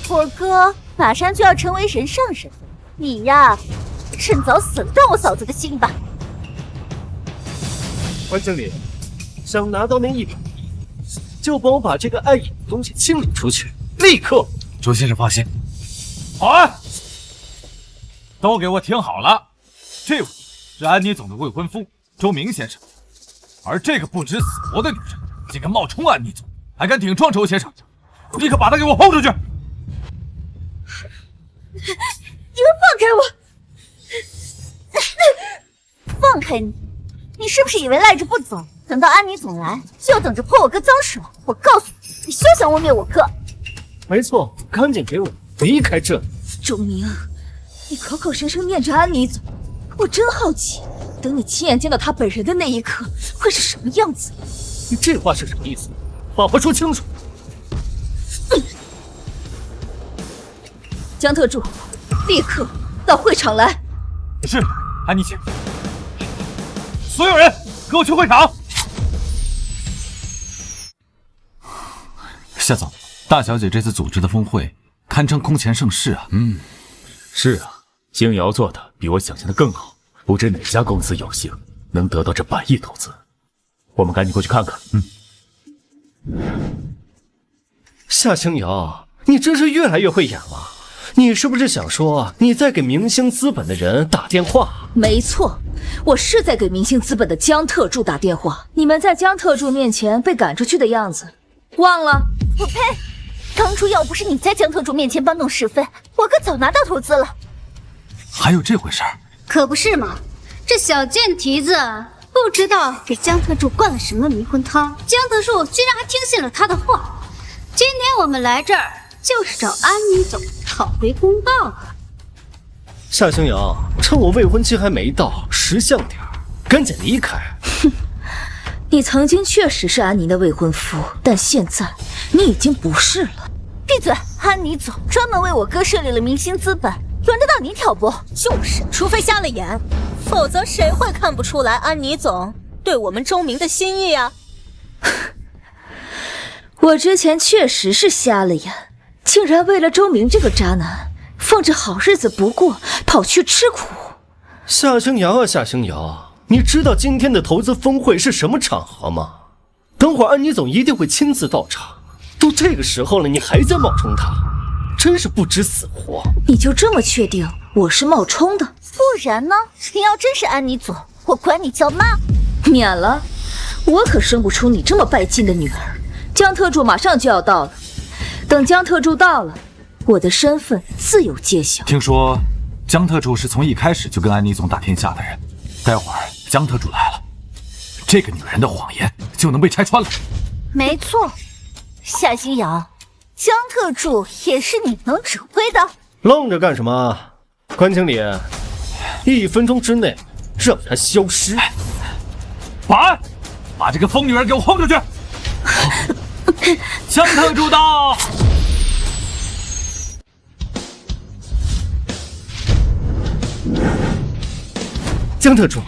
我哥马上就要成为人上人了，你呀，趁早死了断我嫂子的心吧。关经理，想拿到那100亿，就帮我把这个碍眼的东西清理出去，立刻！周先生放心。保安，都给我听好了，这位是安妮总的未婚夫周明先生，而这个不知死活的女人，竟敢冒充安妮总，还敢顶撞周先生，立刻把她给我轰出去！你们放开我！放开你！你是不是以为赖着不走，等到安妮总来，就等着泼我哥脏水？我告诉你，你休想污蔑我哥！没错，赶紧给我离开这里！周明，你口口声声念着安妮总，我真好奇，等你亲眼见到她本人的那一刻，会是什么样子？你这话是什么意思？把话说清楚！江特助，立刻到会场来！是，安妮姐。所有人，给我去会场！夏总，大小姐这次组织的峰会，堪称空前盛世啊！是啊，星瑶做的比我想象的更好，不知哪家公司有幸能得到这100亿投资。我们赶紧过去看看。夏青瑶，你真是越来越会演了。你是不是想说你在给明星资本的人打电话？没错，我是在给明星资本的江特助打电话。你们在江特助面前被赶出去的样子，忘了？我呸！当初要不是你在江特助面前搬弄是非，我哥早拿到投资了。还有这回事儿？可不是嘛！这小贱蹄子不知道给江特助灌了什么迷魂汤，江特助居然还听信了他的话。今天我们来这儿就是找安妮总讨回公道的。夏星瑶，趁我未婚妻还没到，识相点儿，赶紧离开。哼，你曾经确实是安妮的未婚夫，但现在你已经不是了。闭嘴，安妮总专门为我哥设立了明星资本，轮得到你挑拨？就是，除非瞎了眼，否则谁会看不出来安妮总对我们周明的心意啊？我之前确实是瞎了眼，竟然为了周明这个渣男，放着好日子不过，跑去吃苦。夏星瑶啊，夏星瑶，你知道今天的投资峰会是什么场合吗？等会儿安妮总一定会亲自到场。都这个时候了，你还在冒充他，真是不知死活。你就这么确定我是冒充的？不然呢？你要真是安妮总，我管你叫妈。免了，我可生不出你这么拜金的女儿。江特助马上就要到了，等江特助到了，我的身份自有揭晓。听说江特助是从一开始就跟安妮总打天下的人，待会儿江特助来了，这个女人的谎言就能被拆穿了。没错，夏星瑶，江特助也是你能指挥的。愣着干什么？关经理，1分钟之内让他消失。保安，把这个疯女人给我轰出去！江特助到。江特助，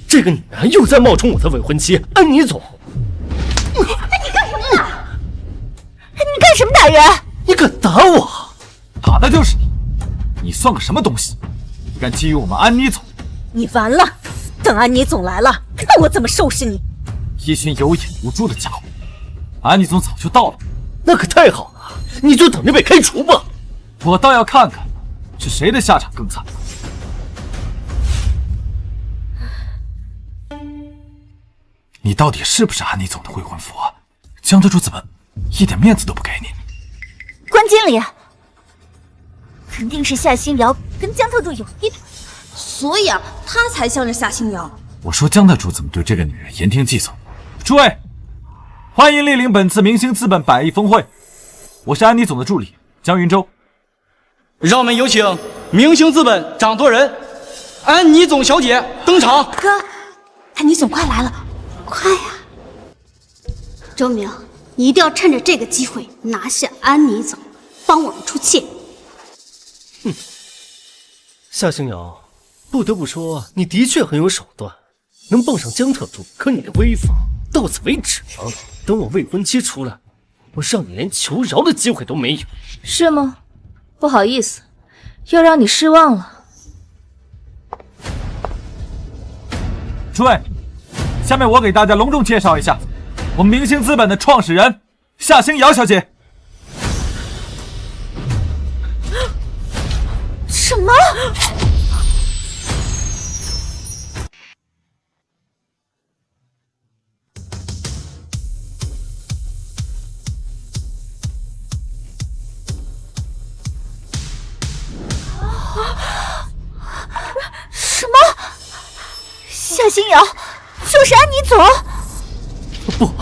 这个女人又在冒充我的未婚妻安妮总。你干什么呢？你干什么打人？你敢打我？打的就是你！你算个什么东西？你敢觊觎我们安妮总？你完了！等安妮总来了，看我怎么收拾你！一群有眼无珠的家伙！安妮总早就到了，那可太好了，你就等着被开除吧。我倒要看看是谁的下场更惨。你到底是不是安妮总的未婚夫啊？江特助怎么一点面子都不给你？关经理，肯定是夏星瑶跟江特助有一腿，所以啊，他才向着夏星瑶。我说江特助怎么对这个女人言听计从？诸位，欢迎莅临本次明星资本100亿峰会，我是安妮总的助理江云洲。让我们有请明星资本掌舵人安妮总小姐登场。哥，安妮总快来了，快呀！周明，你一定要趁着这个机会拿下安妮总，帮我们出气。夏星瑶，不得不说，你的确很有手段，能傍上江特助，可你的威风到此为止了。等我未婚妻出来，我让你连求饶的机会都没有。是吗？不好意思，要让你失望了。诸位，下面我给大家隆重介绍一下我们明星资本的创始人夏星瑶小姐。什么？什么？夏星瑶就是安妮总？不，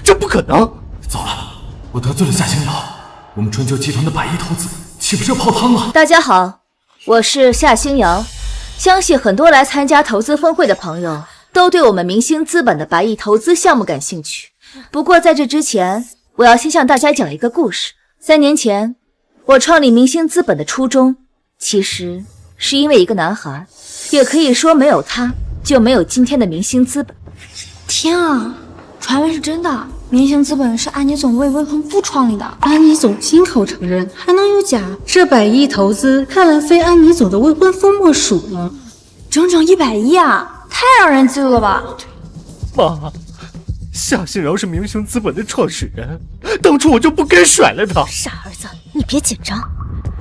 这不可能！糟了，我得罪了夏星瑶，我们春秋集团的100亿投资岂不是要泡汤了？大家好，我是夏星瑶。相信很多来参加投资峰会的朋友都对我们明星资本的100亿投资项目感兴趣。不过在这之前，我要先向大家讲一个故事。3年前，我创立明星资本的初衷，其实是因为一个男孩，也可以说没有他，就没有今天的明星资本。天啊，传闻是真的，明星资本是安妮总为未婚夫创立的。安妮总亲口承认，还能有假？这100亿投资，看来非安妮总的未婚夫莫属呢。整整100亿啊，太让人嫉妒了吧！妈，夏星瑶是明星资本的创始人，当初我就不该甩了她。傻儿子，你别紧张，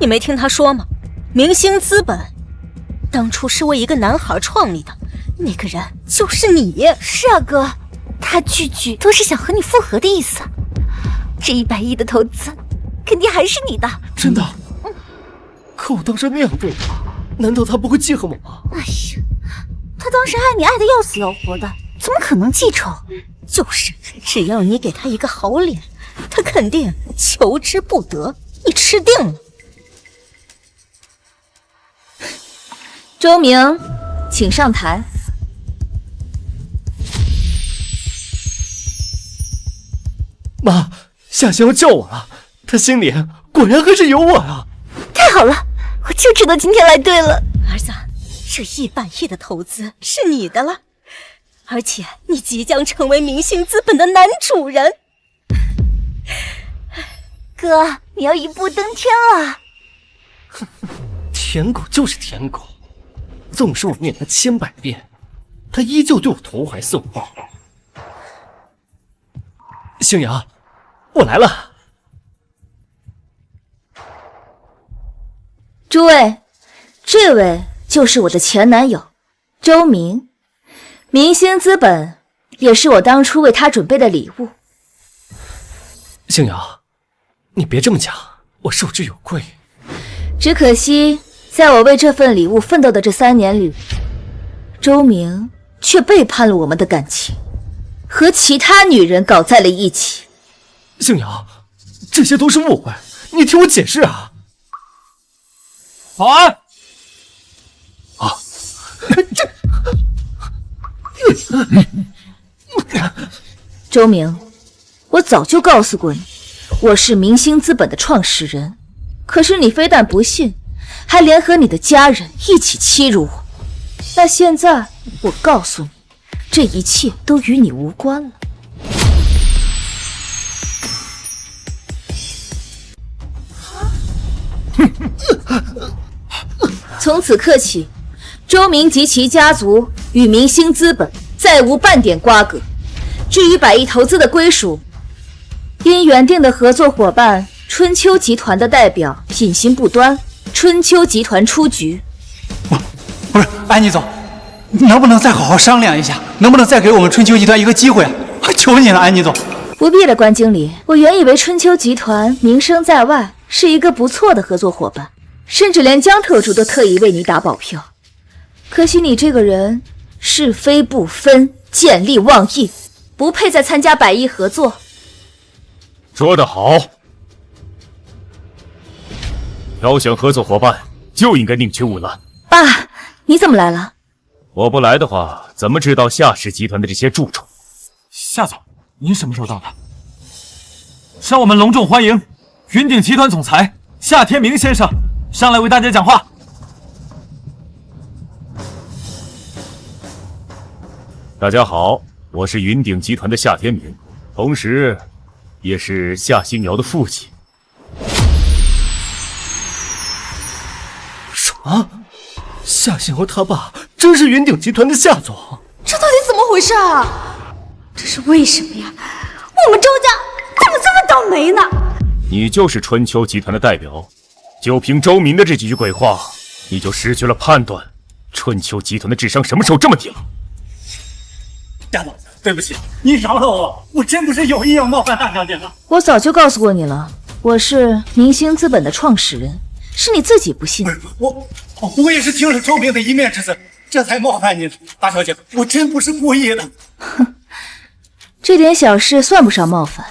你没听他说吗？明星资本当初是为一个男孩创立的，那个人就是你。是啊，哥，他句句都是想和你复合的意思。这100亿的投资，肯定还是你的。真的？可我当时那样对他，难道他不会记恨我吗？哎呀，他当时爱你爱得要死要活的，怎么可能记仇？就是，只要你给他一个好脸，他肯定求之不得。你吃定了。周明，请上台。妈，夏星瑶叫我了，他心里果然还是有我啊！太好了，我就知道今天来对了。儿子，这100亿的投资是你的了，而且你即将成为明星资本的男主人。哥，你要一步登天了。舔狗就是舔狗，纵使我虐他千百遍，他依旧对我投怀送抱。星瑶，我来了。诸位，这位就是我的前男友周明，明星资本也是我当初为他准备的礼物。星瑶，你别这么讲，我受之有愧。只可惜，在我为这份礼物奋斗的这3年里，周明却背叛了我们的感情，和其他女人搞在了一起。星瑶，这些都是误会，你听我解释啊！保安！啊，周明，我早就告诉过你，我是明星资本的创始人，可是你非但不信，还联合你的家人一起欺辱我。那现在我告诉你，这一切都与你无关了。从此刻起，周明及其家族与明星资本再无半点瓜葛。至于100亿投资的归属，因原定的合作伙伴春秋集团的代表品行不端，春秋集团出局。不是，安妮总，能不能再好好商量一下？能不能再给我们春秋集团一个机会啊？求你了，安妮总。不必了，关经理。我原以为春秋集团名声在外，是一个不错的合作伙伴，甚至连江特助都特意为你打保票。可惜你这个人是非不分，见利忘义，不配再参加100亿合作。说得好，挑选合作伙伴就应该宁缺毋滥。爸，你怎么来了？我不来的话，怎么知道夏氏集团的这些蛀虫？夏总，您什么时候到的？让我们隆重欢迎云鼎集团总裁夏天明先生上来为大家讲话。大家好，我是云鼎集团的夏天明，同时也是夏星瑶的父亲。什么？夏星瑶他爸真是云鼎集团的夏总？这到底怎么回事啊？这是为什么呀？我们周家怎么这么倒霉呢？你就是春秋集团的代表，就凭周明的这几句鬼话，你就失去了判断春秋集团的智商什么时候这么低了？夏总，对不起，您饶了我，我真不是有意要冒犯大小姐的。我早就告诉过你了，我是明星资本的创始人，是你自己不信。我也是听了周明的一面之词，这才冒犯您的，大小姐，我真不是故意的。哼，这点小事算不上冒犯，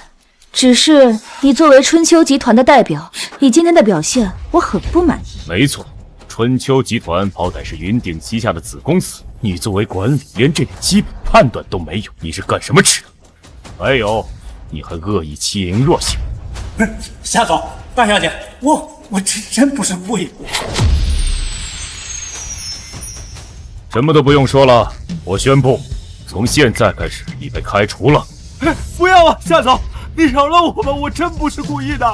只是你作为春秋集团的代表，你今天的表现我很不满意。没错，春秋集团好歹是云鼎旗下的子公司，你作为管理连这点基本判断都没有，你是干什么吃的？还有，你还恶意欺凌弱小。不是，夏总，大小姐，我真不是故意。什么都不用说了，我宣布，从现在开始你被开除了。不要啊，夏总，你饶了我吧，我真不是故意的。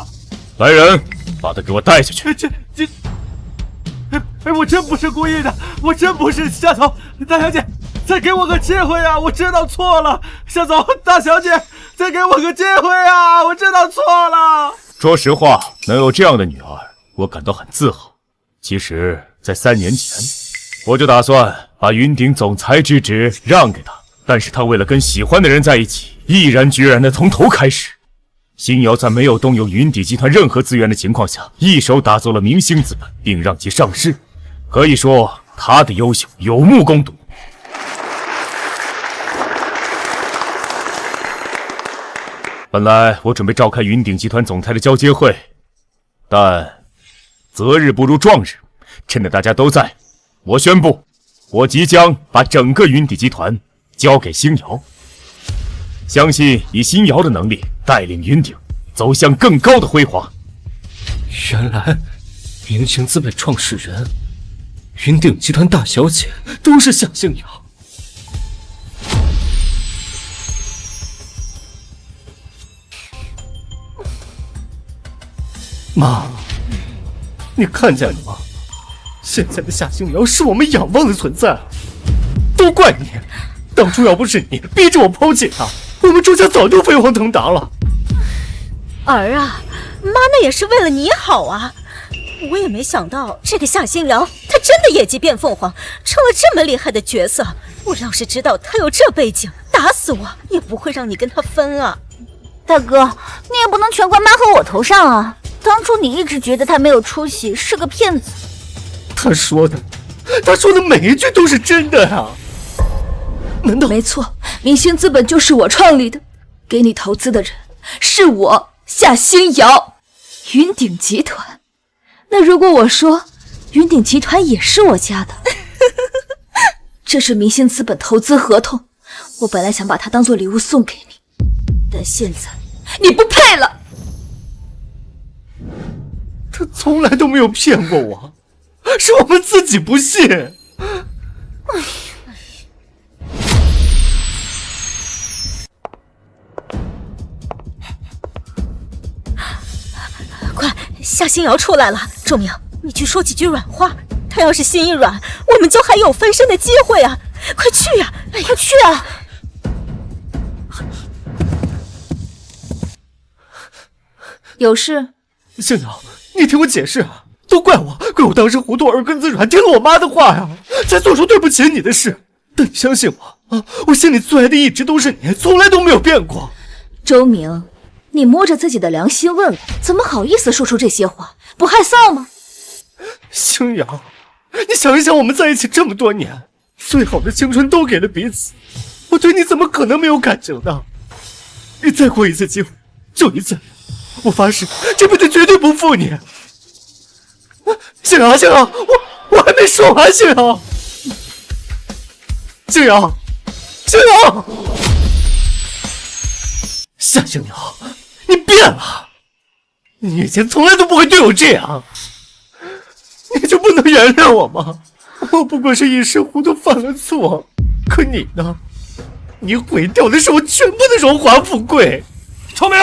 来人，把他给我带下去。我真不是故意的，我真不是。夏总，大小姐，再给我个机会啊！我知道错了。夏总，大小姐，再给我个机会啊！我知道错了。说实话，能有这样的女儿，我感到很自豪。其实，在3年前，我就打算把云鼎总裁之职让给他，但是他为了跟喜欢的人在一起，毅然决然的从头开始。星瑶在没有动用云鼎集团任何资源的情况下，一手打造了明星资本，并让其上市。可以说，他的优秀有目共睹。本来我准备召开云鼎集团总裁的交接会，但择日不如撞日，趁着大家都在，我宣布，我即将把整个云鼎集团交给星瑶。相信以星瑶的能力带领云鼎走向更高的辉煌。原来，明星资本创始人、云鼎集团大小姐都是夏星瑶。妈，你看见了吗？现在的夏星瑶是我们仰望的存在，都怪你！当初要不是你逼着我抛弃她，我们周家早就飞黄腾达了。儿啊，妈那也是为了你好啊！我也没想到这个夏星瑶，她真的野鸡变凤凰，成了这么厉害的角色。我要是知道她有这背景，打死我也不会让你跟她分啊！大哥，你也不能全怪妈和我头上啊！当初你一直觉得她没有出息，是个骗子。他说的每一句都是真的呀！难道？没错，明星资本就是我创立的，给你投资的人是我夏星瑶，云鼎集团。那如果我说云鼎集团也是我家的，这是明星资本投资合同，我本来想把它当做礼物送给你，但现在你不配了。他从来都没有骗过我，是我们自己不信。快，夏星瑶出来了，周明，你去说几句软话。他要是心一软，我们就还有翻身的机会啊！快去呀！哎，快去啊！有事？星瑶，你听我解释啊！都怪我当时糊涂耳根子软，听了我妈的话呀，才做出对不起你的事。但你相信我啊，我心里最爱的一直都是你，从来都没有变过。周明，你摸着自己的良心问问，怎么好意思说出这些话？不害臊吗？星瑶，你想一想，我们在一起这么多年，最好的青春都给了彼此，我对你怎么可能没有感情呢？你再给我一次机会，就一次，我发誓这辈子绝对不负你。星瑶，我还没说完，星瑶，夏星瑶，你变了，你以前从来都不会对我这样，你就不能原谅我吗？我不过是一时糊涂犯了错，可你呢？你毁掉的是我全部的荣华富贵。臭明，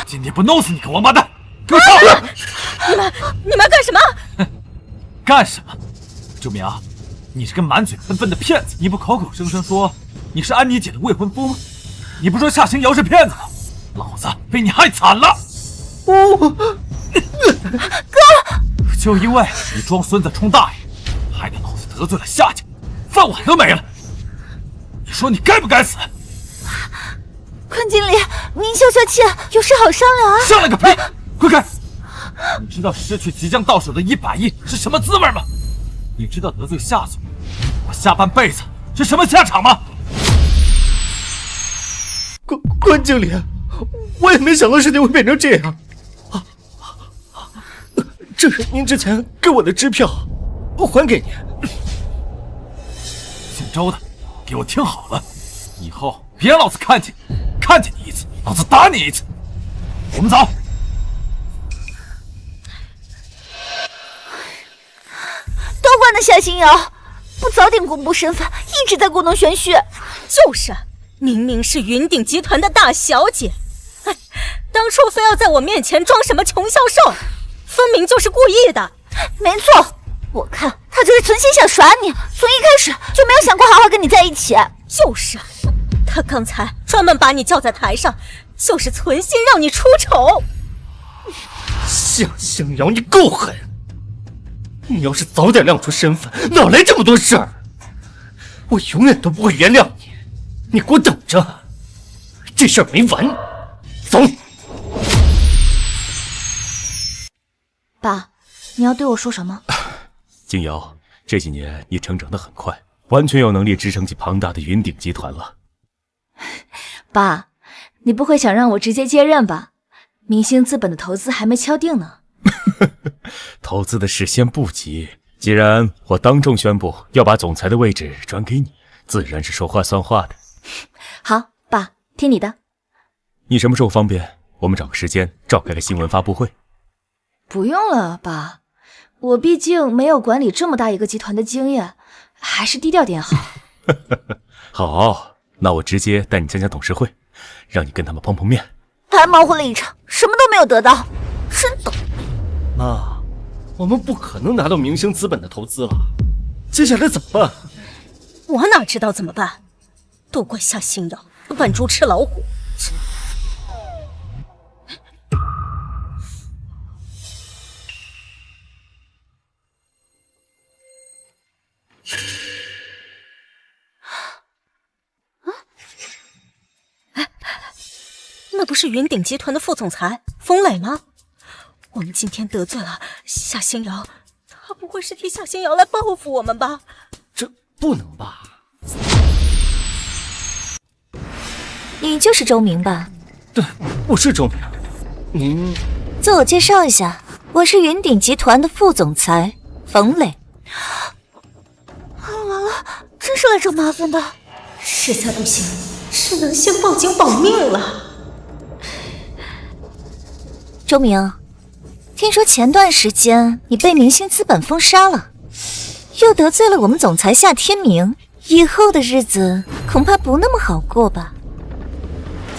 今天不弄死你个王八蛋！给我上来！你们干什么？干什么？周明，你是个满嘴喷粪的骗子！你不口口声声说你是安妮姐的未婚夫吗？你不说夏星瑶是骗子吗？老子被你害惨了！哥，就因为你装孙子充大爷，害得老子得罪了夏家，饭碗都没了。你说你该不该死？坤经理，您消消气，有事好商量啊！商量个屁！快开！你知道失去即将到手的100亿是什么滋味吗？你知道得罪夏总，我下半辈子是什么下场吗？关经理，我也没想到事情会变成这样。这是您之前给我的支票，我还给您。姓周的，给我听好了，以后别让老子看见你一次，老子打你一次。我们走。都怪那夏星瑶，不早点公布身份，一直在故弄玄虚。就是，明明是云鼎集团的大小姐，哎，当初非要在我面前装什么穷销售，分明就是故意的。没错，我看他就是存心想耍你，从一开始就没有想过好好跟你在一起。就是，他刚才专门把你叫在台上，就是存心让你出丑。夏星瑶，你够狠！你要是早点亮出身份，哪来这么多事儿？我永远都不会原谅你！你给我等着，这事儿没完！走。爸，你要对我说什么？静瑶，这几年你成长得很快，完全有能力支撑起庞大的云鼎集团了。爸，你不会想让我直接接任吧？明星资本的投资还没敲定呢。投资的事先不急，既然我当众宣布要把总裁的位置转给你，自然是说话算话的。好，爸，听你的。你什么时候方便？我们找个时间召开个新闻发布会。不用了，爸，我毕竟没有管理这么大一个集团的经验，还是低调点好。好，那我直接带你参加董事会，让你跟他们碰面。还忙活了一场，什么都没有得到，真倒霉。妈，我们不可能拿到明星资本的投资了，接下来怎么办？我哪知道怎么办？都怪夏星瑶扮猪吃老虎。那不是云鼎集团的副总裁冯磊吗？我们今天得罪了夏星瑶，他不会是替夏星瑶来报复我们吧？这不能吧？你就是周明吧？对，我是周明。您自我介绍一下，我是云鼎集团的副总裁冯磊。完了，真是来找麻烦的。实在不行，只能先报警保命了。周明，听说前段时间你被明星资本封杀了，又得罪了我们总裁夏天明，以后的日子恐怕不那么好过吧？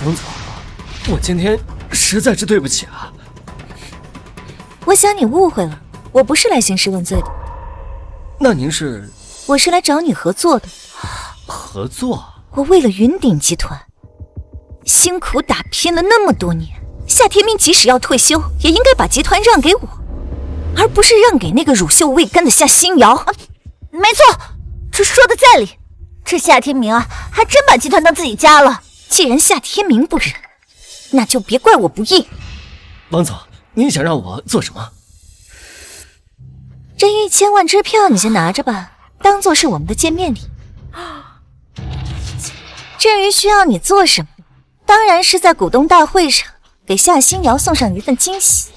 冯总，我今天实在是对不起啊。我想你误会了，我不是来兴师问罪的。那您是？我是来找你合作的。合作？我为了云鼎集团辛苦打拼了那么多年，夏天明即使要退休，也应该把集团让给我，而不是让给那个乳臭未干的夏星瑶。没错，这说的在理。这夏天明啊，还真把集团当自己家了。既然夏天明不忍，那就别怪我不义。王总，您想让我做什么？这1000万支票你先拿着吧，当做是我们的见面礼。至于需要你做什么，当然是在股东大会上给夏星瑶送上一份惊喜。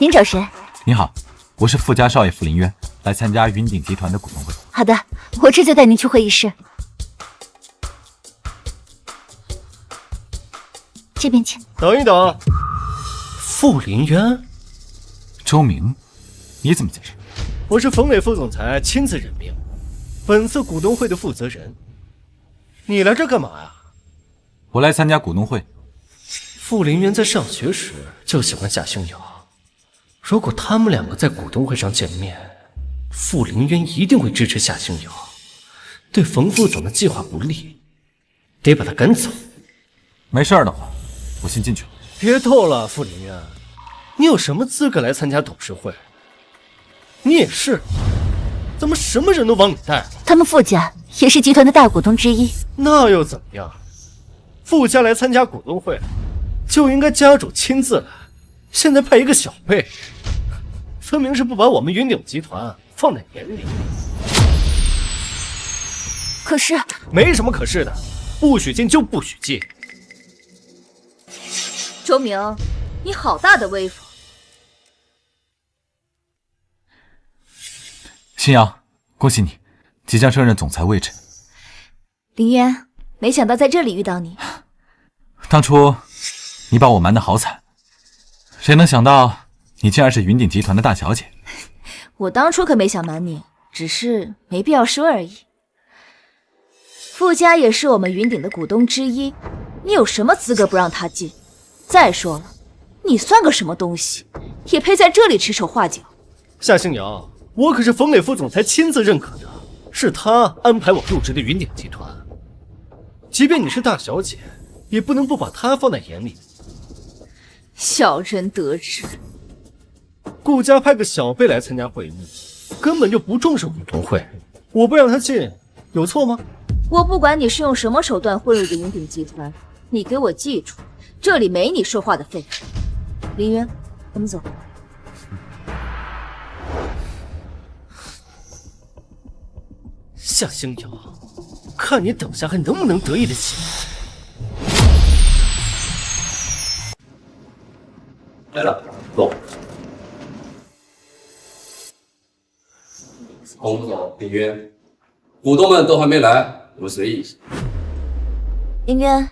您找谁？你好，我是富家少爷傅林渊，来参加云鼎集团的股东会。好的，我这就带您去会议室。这边请。等一等，傅林渊，周明，你怎么在这？我是冯磊副总裁亲自任命，本次股东会的负责人。你来这干嘛呀？我来参加股东会。傅林渊在上学时就喜欢夏星瑶，如果他们两个在股东会上见面，傅林渊一定会支持夏星瑶，对冯副总的计划不利，得把他赶走。没事的话，我先进去了。别逗了，傅林渊，你有什么资格来参加董事会？你也是，怎么什么人都往里带？他们傅家也是集团的大股东之一，那又怎么样？傅家来参加股东会，就应该家主亲自来。现在派一个小辈，分明是不把我们云鼎集团放在眼里。可是没什么可是的，不许进就不许进。周明，你好大的威风！星瑶，恭喜你，即将升任总裁位置。林渊，没想到在这里遇到你。当初你把我瞒得好惨，谁能想到你竟然是云鼎集团的大小姐？我当初可没想瞒你，只是没必要说而已。傅家也是我们云鼎的股东之一，你有什么资格不让他进？再说了，你算个什么东西，也配在这里指手画脚？夏星瑶，我可是冯磊副总裁亲自认可的，是他安排我入职的云鼎集团。即便你是大小姐，也不能不把他放在眼里。小人得志。顾家派个小辈来参加会议，根本就不重视股东会，我不让他进，有错吗？我不管你是用什么手段混入的云鼎集团，你给我记住，这里没你说话的份。林渊，我们走。夏星瑶，看你等下还能不能得意得起来了，走。洪总，林渊，股东们都还没来，我们随意一下。林渊，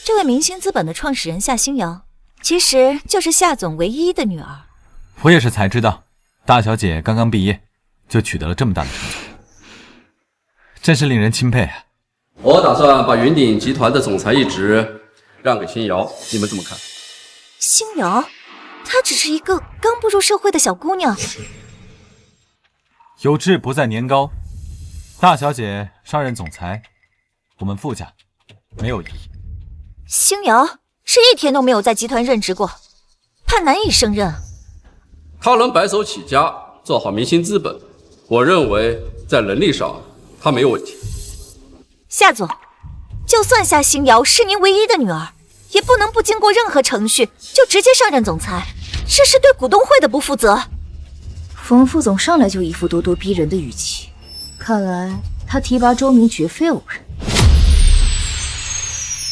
这位明星资本的创始人夏星瑶，其实就是夏总唯一的女儿。我也是才知道，大小姐刚刚毕业就取得了这么大的成就，真是令人钦佩啊！我打算把云鼎集团的总裁一职让给星瑶，你们怎么看？星瑶，她只是一个刚步入社会的小姑娘。有志不在年高，大小姐上任总裁，我们傅家没有异议。星瑶是一天都没有在集团任职过，怕难以胜任。她能白手起家，做好明星资本，我认为在能力上她没有问题。夏总，就算夏星瑶是您唯一的女儿，也不能不经过任何程序就直接上任总裁，这是对股东会的不负责。冯副总上来就一副咄咄逼人的语气，看来他提拔周明绝非偶然。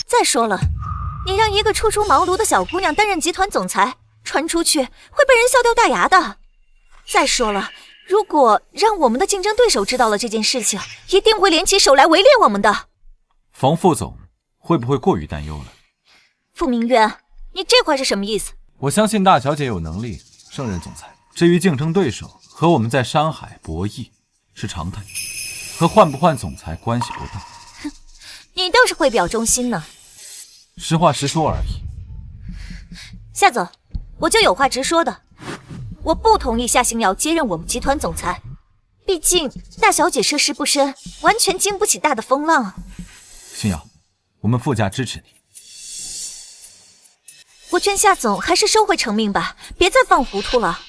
再说了，你让一个初出茅庐的小姑娘担任集团总裁，传出去会被人笑掉大牙的。再说了，如果让我们的竞争对手知道了这件事情，一定会联起手来围猎我们的。冯副总会不会过于担忧了？傅明渊，你这话是什么意思？我相信大小姐有能力胜任总裁。至于竞争对手和我们在山海博弈是常态，和换不换总裁关系不大。哼，你倒是会表忠心呢。实话实说而已。夏总，我就有话直说的，我不同意夏星瑶接任我们集团总裁，毕竟大小姐涉世不深，完全经不起大的风浪。星瑶，我们傅家支持你。我劝夏总还是收回成命吧，别再放糊涂了。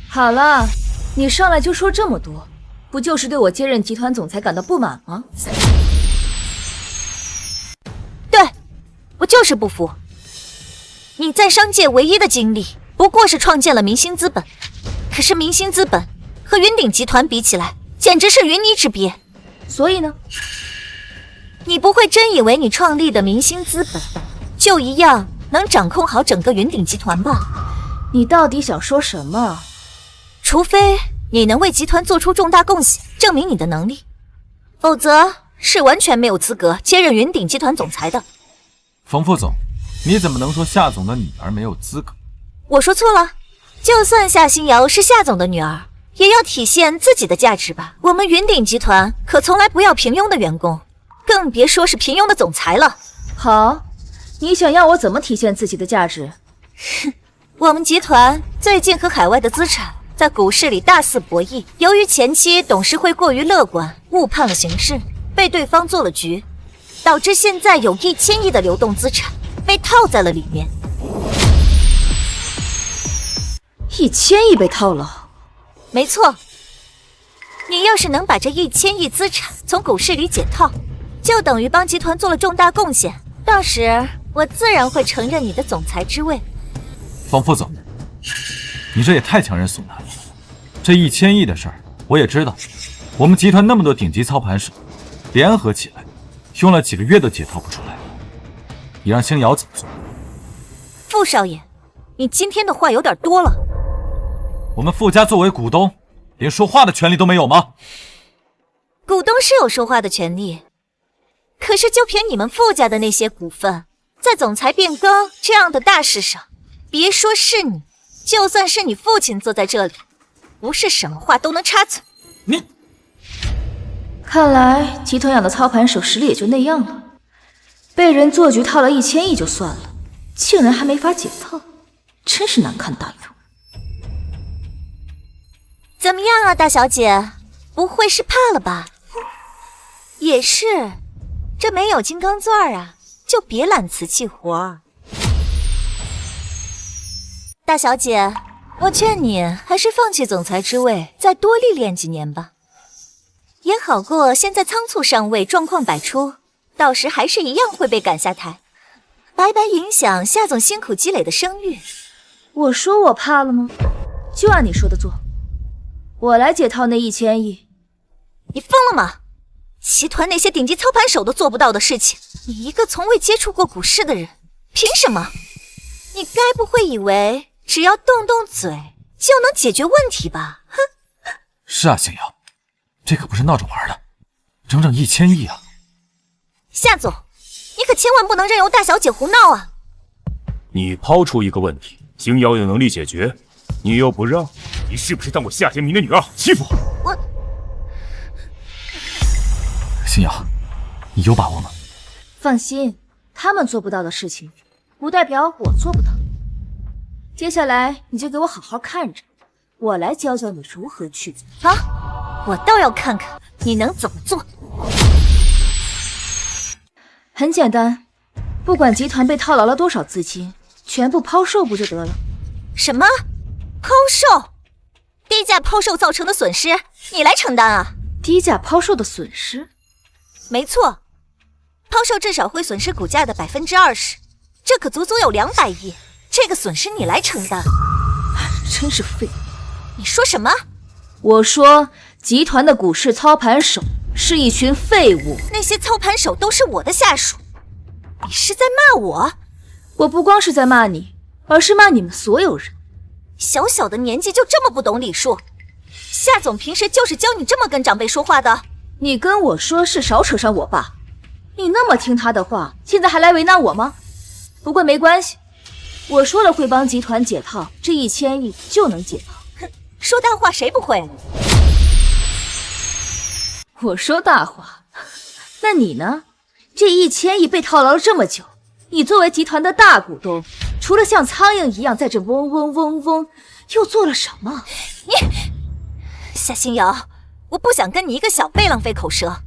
好了，你上来就说这么多，不就是对我接任集团总裁感到不满吗？对，我就是不服。你在商界唯一的经历不过是创建了明星资本，可是明星资本和云鼎集团比起来，简直是云泥之别。所以呢，你不会真以为你创立的明星资本就一样能掌控好整个云鼎集团吧？你到底想说什么？除非你能为集团做出重大贡献，证明你的能力，否则是完全没有资格接任云鼎集团总裁的。冯副总，你怎么能说夏总的女儿没有资格？我说错了，就算夏星瑶是夏总的女儿，也要体现自己的价值吧。我们云鼎集团可从来不要平庸的员工，更别说是平庸的总裁了。好，你想要我怎么体现自己的价值？哼，我们集团最近和海外的资产在股市里大肆博弈，由于前期董事会过于乐观，误判了形势，被对方做了局，导致现在有1000亿的流动资产被套在了里面。1000亿被套了？没错。你要是能把这1000亿资产从股市里解套，就等于帮集团做了重大贡献，到时我自然会承认你的总裁之位。冯副总，你这也太强人所难了。这1000亿的事儿我也知道，我们集团那么多顶级操盘手联合起来，用了几个月都解套不出来。你让星瑶怎么做？傅少爷，你今天的话有点多了。我们傅家作为股东，连说话的权利都没有吗？股东是有说话的权利，可是就凭你们傅家的那些股份，在总裁变更这样的大事上，别说是你，就算是你父亲坐在这里，不是什么话都能插嘴。你，看来集团养的操盘手实力也就那样了，被人做局套了1000亿就算了，竟然还没法解套，真是难看大用。怎么样啊，大小姐，不会是怕了吧？也是，这没有金刚钻啊，就别揽瓷器活。大小姐，我劝你还是放弃总裁之位，再多历练几年吧，也好过现在仓促上位，状况百出，到时还是一样会被赶下台，白白影响夏总辛苦积累的声誉。我说我怕了吗？就按你说的做，我来解套那1000亿。你疯了吗？集团那些顶级操盘手都做不到的事情，你一个从未接触过股市的人，凭什么？你该不会以为只要动动嘴就能解决问题吧？哼！是啊，星瑶，这可不是闹着玩的，整整1000亿啊！夏总，你可千万不能任由大小姐胡闹啊！你抛出一个问题，星瑶有能力解决，你又不让，你是不是当我夏天明的女儿好欺负？我，星瑶，你有把握吗？放心，他们做不到的事情，不代表我做不到。接下来你就给我好好看着，我来教教你如何去做。啊，我倒要看看你能怎么做。很简单，不管集团被套牢了多少资金，全部抛售不就得了？什么？抛售？低价抛售造成的损失，你来承担啊？低价抛售的损失？没错，抛售至少会损失股价的20%，这可足足有200亿，这个损失你来承担。真是废物！你说什么？我说集团的股市操盘手是一群废物。那些操盘手都是我的下属，你是在骂我？我不光是在骂你，而是骂你们所有人。小小的年纪就这么不懂礼数，夏总平时就是教你这么跟长辈说话的。你跟我说是少扯上我爸，你那么听他的话，现在还来为难我吗？不过没关系，我说了会帮集团解套，这1000亿就能解套。哼，说大话谁不会？我说大话，那你呢？这1000亿被套牢了这么久，你作为集团的大股东，除了像苍蝇一样在这嗡嗡嗡嗡，又做了什么？你，夏星瑶，我不想跟你一个小辈浪费口舌。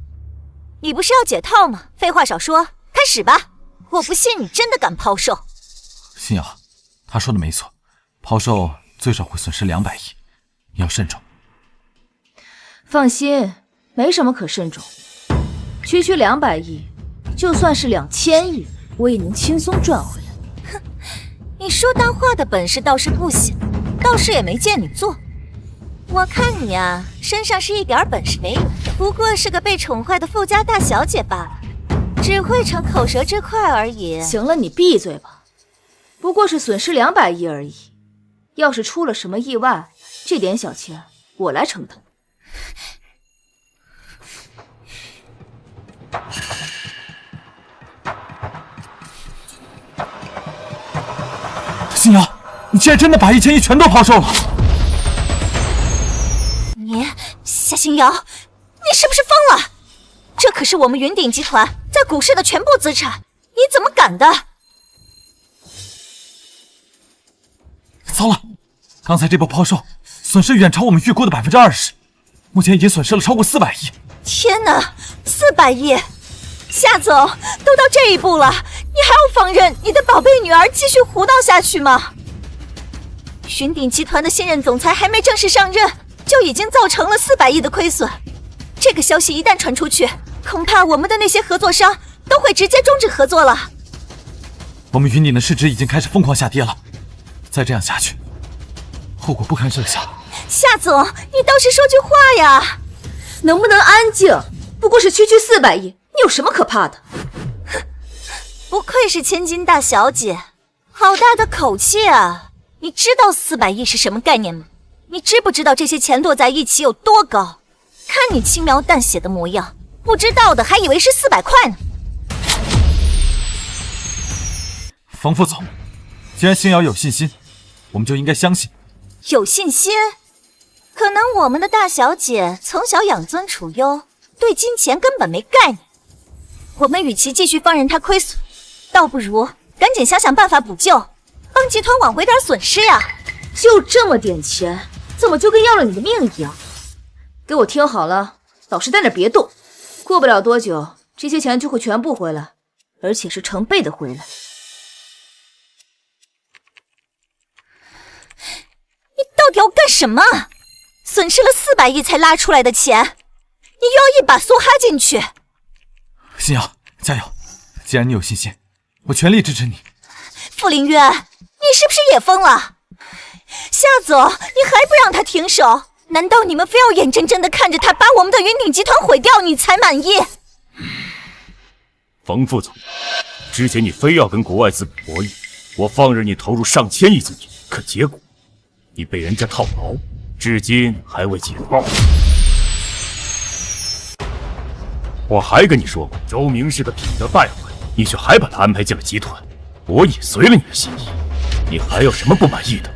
你不是要解套吗？废话少说，开始吧！我不信你真的敢抛售。星瑶，他说的没错，抛售最少会损失200亿，你要慎重。放心，没什么可慎重。区200亿，就算是2000亿，我也能轻松赚回来。哼，你说大话的本事倒是不小，倒是也没见你做。我看你啊，身上是一点本事没有，不过是个被宠坏的富家大小姐罢了，只会逞口舌之快而已。行了，你闭嘴吧。不过是损失200亿而已，要是出了什么意外，这点小钱我来承担。星瑶，你竟然真的把1000亿全都抛售了！你，夏星瑶，你是不是疯了？这可是我们云鼎集团在股市的全部资产，你怎么敢的？糟了，刚才这波抛售损失远超我们预估的20%，目前已经损失了超过400亿。天哪，400亿！夏总，都到这一步了，你还要放任你的宝贝女儿继续胡闹下去吗？云鼎集团的新任总裁还没正式上任，就已经造成了400亿的亏损。这个消息一旦传出去，恐怕我们的那些合作商都会直接终止合作了。我们云鼎的市值已经开始疯狂下跌了，再这样下去，后果不堪设想。夏总，你倒是说句话呀！能不能安静？不过是区400亿，你有什么可怕的？不愧是千金大小姐，好大的口气啊！你知道400亿是什么概念吗？你知不知道这些钱摞在一起有多高？看你轻描淡写的模样，不知道的还以为是400块呢。冯副总，既然星瑶有信心，我们就应该相信。有信心？可能我们的大小姐从小养尊处优，对金钱根本没概念。我们与其继续放任她亏损，倒不如赶紧想想办法补救，帮集团挽回点损失呀！就这么点钱，怎么就跟要了你的命一样？给我听好了，老实在那别动，过不了多久，这些钱就会全部回来，而且是成倍的回来。你到底要干什么？损失了400亿才拉出来的钱，你又要一把梭哈进去。星瑶，加油！既然你有信心，我全力支持你。傅凌渊，你是不是也疯了？夏总，你还不让他停手？难道你们非要眼睁睁地看着他把我们的云鼎集团毁掉，你才满意？冯副总，之前你非要跟国外资本博弈，我放任你投入上千亿资金，可结果你被人家套牢，至今还未解套。我还跟你说过，周明是个品德败坏，你却还把他安排进了集团。我也随了你的心意，你还有什么不满意的？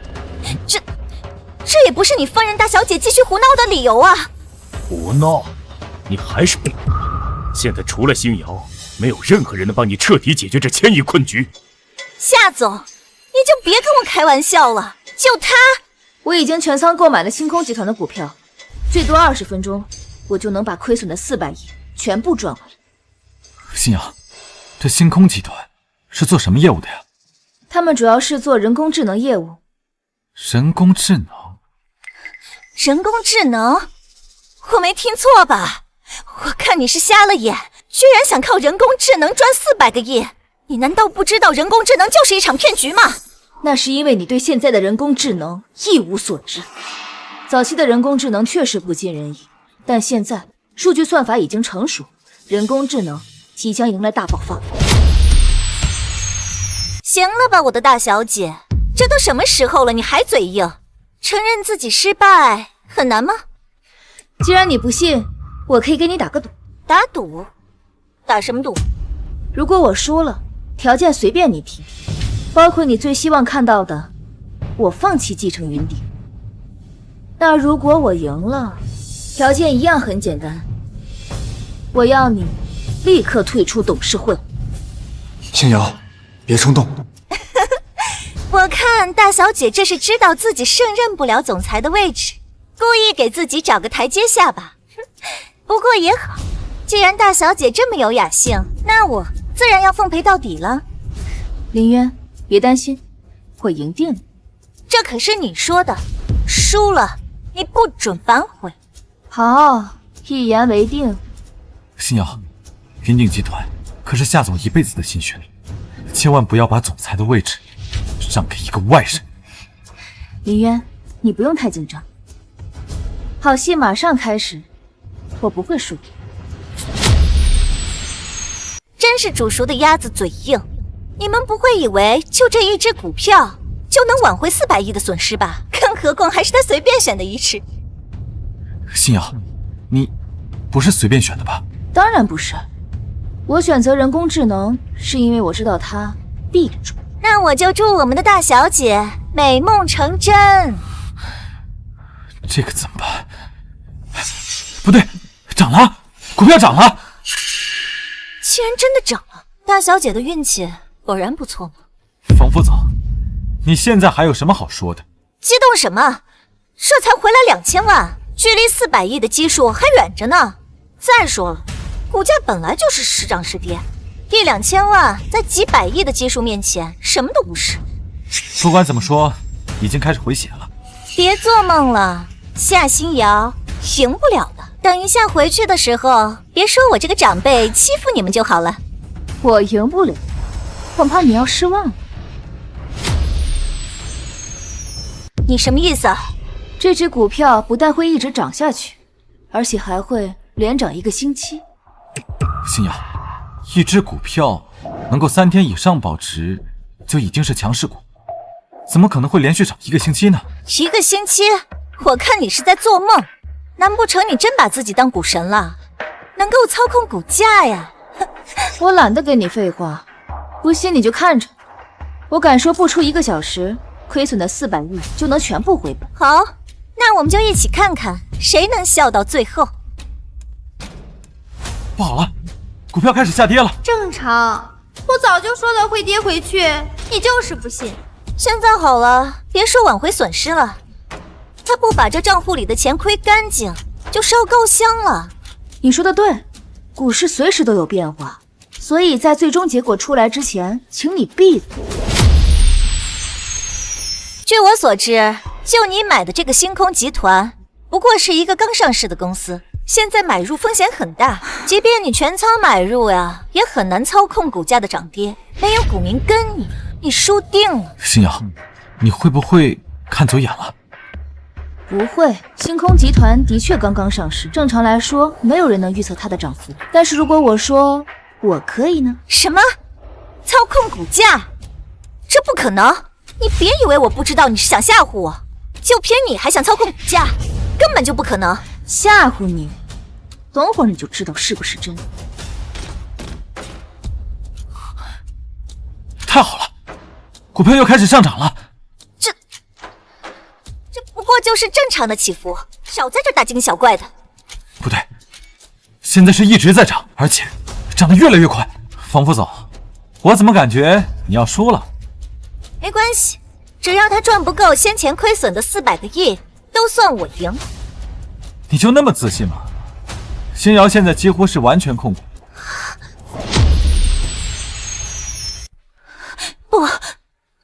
这也不是你放任大小姐继续胡闹的理由啊！胡闹？你还是不明白，现在除了星瑶，没有任何人能帮你彻底解决这千亿困局。夏总，你就别跟我开玩笑了，就他，我已经全仓购买了星空集团的股票，最多20分钟，我就能把亏损的400亿全部赚回来。星瑶，这星空集团是做什么业务的呀？他们主要是做人工智能业务。人工智能？人工智能？我没听错吧？我看你是瞎了眼，居然想靠人工智能赚400个亿！你难道不知道人工智能就是一场骗局吗？那是因为你对现在的人工智能一无所知。早期的人工智能确实不尽人意，但现在数据算法已经成熟，人工智能即将迎来大爆发。行了吧，我的大小姐，这都什么时候了，你还嘴硬？承认自己失败很难吗？既然你不信，我可以给你打个赌。打赌？打什么赌？如果我输了，条件随便你提，包括你最希望看到的，我放弃继承云顶。那如果我赢了，条件一样很简单，我要你立刻退出董事会。星瑶，别冲动。我看大小姐这是知道自己胜任不了总裁的位置，故意给自己找个台阶下吧。不过也好，既然大小姐这么有雅兴，那我自然要奉陪到底了。林渊，别担心，我赢定了。这可是你说的，输了你不准反悔。好，一言为定。星瑶，云顶集团可是夏总一辈子的心血，千万不要把总裁的位置让给一个外人。林渊，你不用太紧张，好戏马上开始，我不会输。真是煮熟的鸭子嘴硬，你们不会以为就这一只股票就能挽回400亿的损失吧？更何况还是他随便选的一只。星瑶，你不是随便选的吧？当然不是，我选择人工智能是因为我知道它必中。那我就祝我们的大小姐美梦成真。这个怎么办？不对，涨了，股票涨了！竟然真的涨了，大小姐的运气果然不错嘛。冯副总，你现在还有什么好说的？激动什么？这才回来2000万，距离400亿的基数还远着呢。再说了，股价本来就是时涨时跌，1-2000万在几百亿的基数面前什么都不是。不管怎么说，已经开始回血了。别做梦了，夏星瑶，赢不了的。等一下回去的时候，别说我这个长辈欺负你们就好了。我赢不了，恐怕你要失望了。你什么意思？这只股票不但会一直涨下去，而且还会连涨1个星期。星瑶，一只股票能够3天以上保值，就已经是强势股，怎么可能会连续涨1个星期呢？1个星期？我看你是在做梦。难不成你真把自己当股神了？能够操控股价呀？我懒得跟你废话，不信你就看着。我敢说不出1个小时，亏损的400亿就能全部回本。好，那我们就一起看看谁能笑到最后。不好了，股票开始下跌了。正常，我早就说了会跌回去，你就是不信。现在好了，别说挽回损失了，他不把这账户里的钱亏干净，就烧高香了。你说的对，股市随时都有变化，所以在最终结果出来之前，请你闭嘴。据我所知，就你买的这个星空集团，不过是一个刚上市的公司，现在买入风险很大，即便你全仓买入呀，也很难操控股价的涨跌。没有股民跟你，你输定了。星瑶，你会不会看走眼了？不会，星空集团的确刚刚上市，正常来说没有人能预测它的涨幅。但是如果我说我可以呢？什么？操控股价？这不可能！你别以为我不知道你是想吓唬我，就凭你还想操控股价，根本就不可能。吓唬你？等会儿你就知道是不是真的。太好了，股票又开始上涨了。这不过就是正常的起伏，少在这大惊小怪的。不对，现在是一直在涨，而且涨得越来越快。冯副总，我怎么感觉你要输了？没关系，只要他赚不够先前亏损的400个亿，都算我赢。你就那么自信吗？星瑶现在几乎是完全控股。不，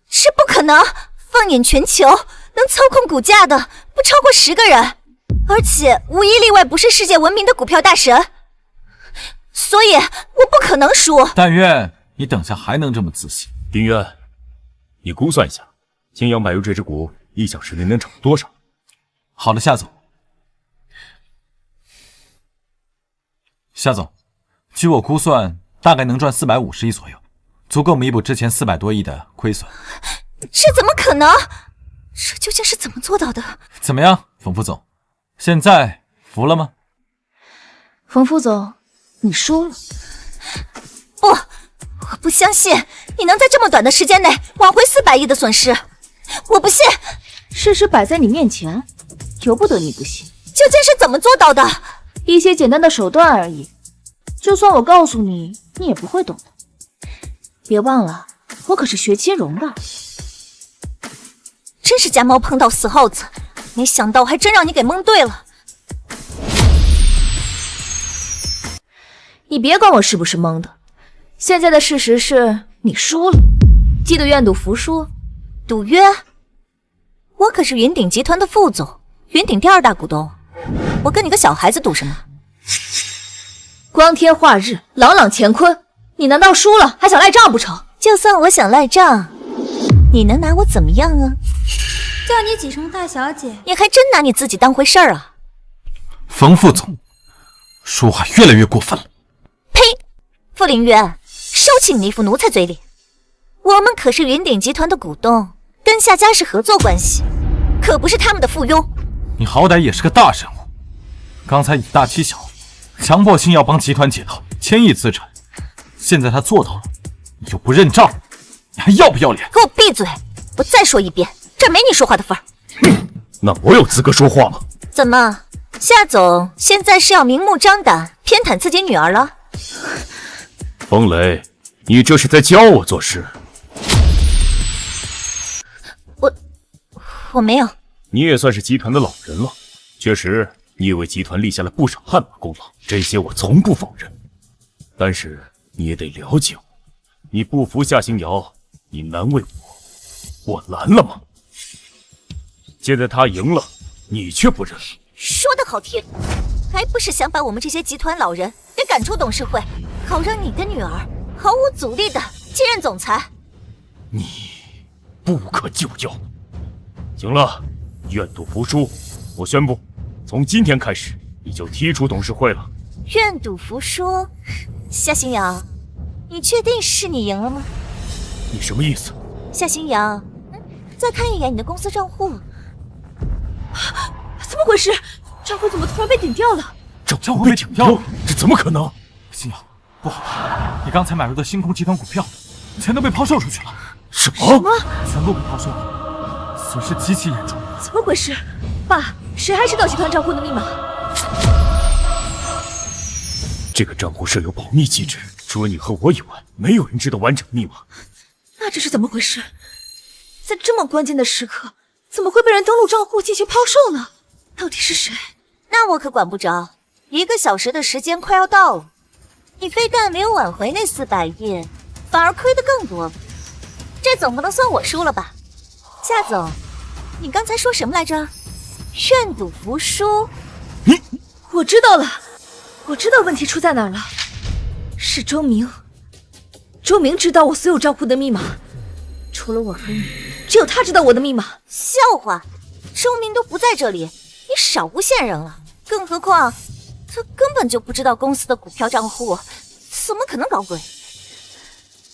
是不可能！放眼全球，能操控股价的不超过10个人，而且无一例外不是世界闻名的股票大神，所以我不可能输。但愿你等下还能这么自信。丁渊，你估算一下，星瑶买入这只股1小时内能涨多少？好的，夏总。夏总，据我估算，大概能赚450亿左右，足够弥补之前400多亿的亏损。这怎么可能？这究竟是怎么做到的？怎么样，冯副总，现在服了吗？冯副总，你输了。不，我不相信你能在这么短的时间内挽回400亿的损失。我不信。事实摆在你面前，由不得你不信。究竟是怎么做到的？一些简单的手段而已，就算我告诉你，你也不会懂的。别忘了，我可是学金融的。真是家猫碰到死耗子，没想到还真让你给蒙对了。你别管我是不是蒙的，现在的事实是你输了。记得愿赌服输。赌约？我可是云鼎集团的副总，云鼎第2大股东，我跟你个小孩子赌什么？光天化日，朗朗乾坤，你难道输了还想赖账不成？就算我想赖账，你能拿我怎么样啊？叫你几声大小姐，你还真拿你自己当回事儿啊？冯副总，说话越来越过分了。呸！傅凌渊，收起你那副奴才嘴脸。我们可是云鼎集团的股东，跟夏家是合作关系，可不是他们的附庸。你好歹也是个大人物，刚才以大欺小，强迫星耀帮集团解套，1000亿资产，现在他做到了，你又不认账，你还要不要脸？给我闭嘴！我再说一遍，这没你说话的份儿。那我有资格说话吗？怎么，夏总现在是要明目张胆偏袒自己女儿了？风雷，你这是在教我做事。我没有。你也算是集团的老人了，确实你也为集团立下了不少汗马功劳，这些我从不否认。但是你也得了解我，你不服夏星瑶，你难为我拦了吗？现在他赢了，你却不认。说得好听，还不是想把我们这些集团老人给赶出董事会，好让你的女儿毫无阻力的继任总裁。你不可救药。行了，愿赌服输，我宣布，从今天开始你就踢出董事会了。愿赌服输？夏星瑶，你确定是你赢了吗？你什么意思？夏星瑶，再看一眼你的公司账户。怎么回事？账户怎么突然被顶掉了？账户被顶掉了？这怎么可能？星瑶，不好，你刚才买入的星空集团股票，钱都被抛售出去了。什么？全部被抛售了，损失极其严重。怎么回事？爸，谁还知道集团账户的密码？这个账户设有保密机制，除了你和我以外，没有人知道完整密码。那这是怎么回事？在这么关键的时刻，怎么会被人登录账户进行抛售呢？到底是谁？那我可管不着。1个小时的时间快要到了，你非但没有挽回那400亿，反而亏得更多了。这总不能算我输了吧？夏总，你刚才说什么来着？愿赌服输？我知道了，我知道问题出在哪儿了，是周明。周明知道我所有账户的密码，除了我和你，只有他知道我的密码。笑话，周明都不在这里，你少诬陷人了。更何况，他根本就不知道公司的股票账户，怎么可能搞鬼？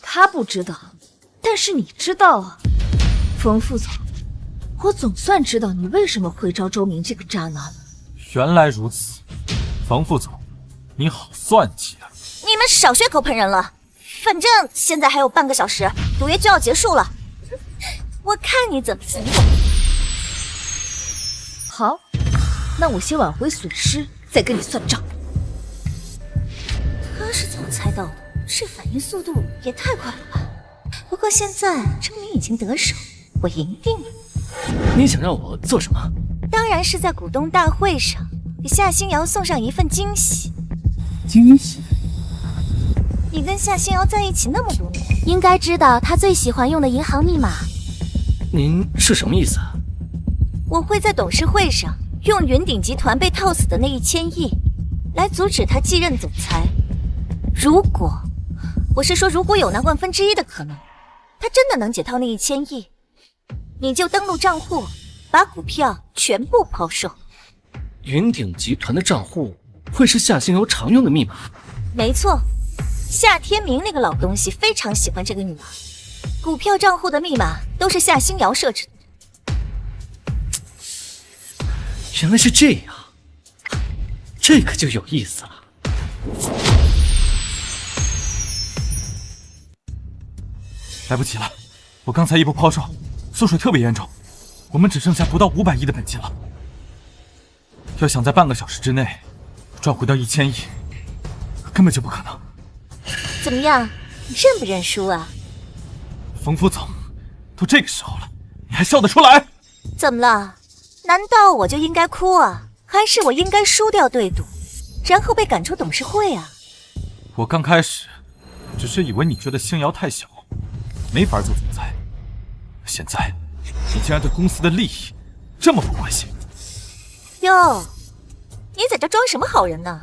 他不知道，但是你知道啊，冯副总，我总算知道你为什么会招周明这个渣男了。原来如此，冯副总，你好算计啊！你们少血口喷人了，反正现在还有半个小时，赌约就要结束了，我看你怎么服我。好，那我先挽回损失，再跟你算账。他是怎么猜到的？这反应速度也太快了吧！不过现在周明已经得手，我赢定了。你想让我做什么？当然是在股东大会上给夏星瑶送上一份惊喜。惊喜？你跟夏星瑶在一起那么多年，应该知道他最喜欢用的银行密码。您是什么意思啊？我会在董事会上用云鼎集团被套死的那1000亿来阻止他继任总裁。如果有那1/1000的可能，他真的能解套那1000亿，你就登录账户，把股票全部抛售。云鼎集团的账户会是夏星瑶常用的密码？没错，夏天明那个老东西非常喜欢这个女儿，股票账户的密码都是夏星瑶设置的。原来是这样，这可就有意思了。来不及了，我刚才一波抛售，缩水特别严重，我们只剩下不到500亿的本金了。要想在半个小时之内赚回到1000亿，根本就不可能。怎么样，你认不认输啊？冯副总，都这个时候了，你还笑得出来？怎么了？难道我就应该哭啊？还是我应该输掉对赌，然后被赶出董事会啊？我刚开始只是以为你觉得星瑶太小，没法做总裁，现在你竟然对公司的利益这么不关心。哟，你在这装什么好人呢？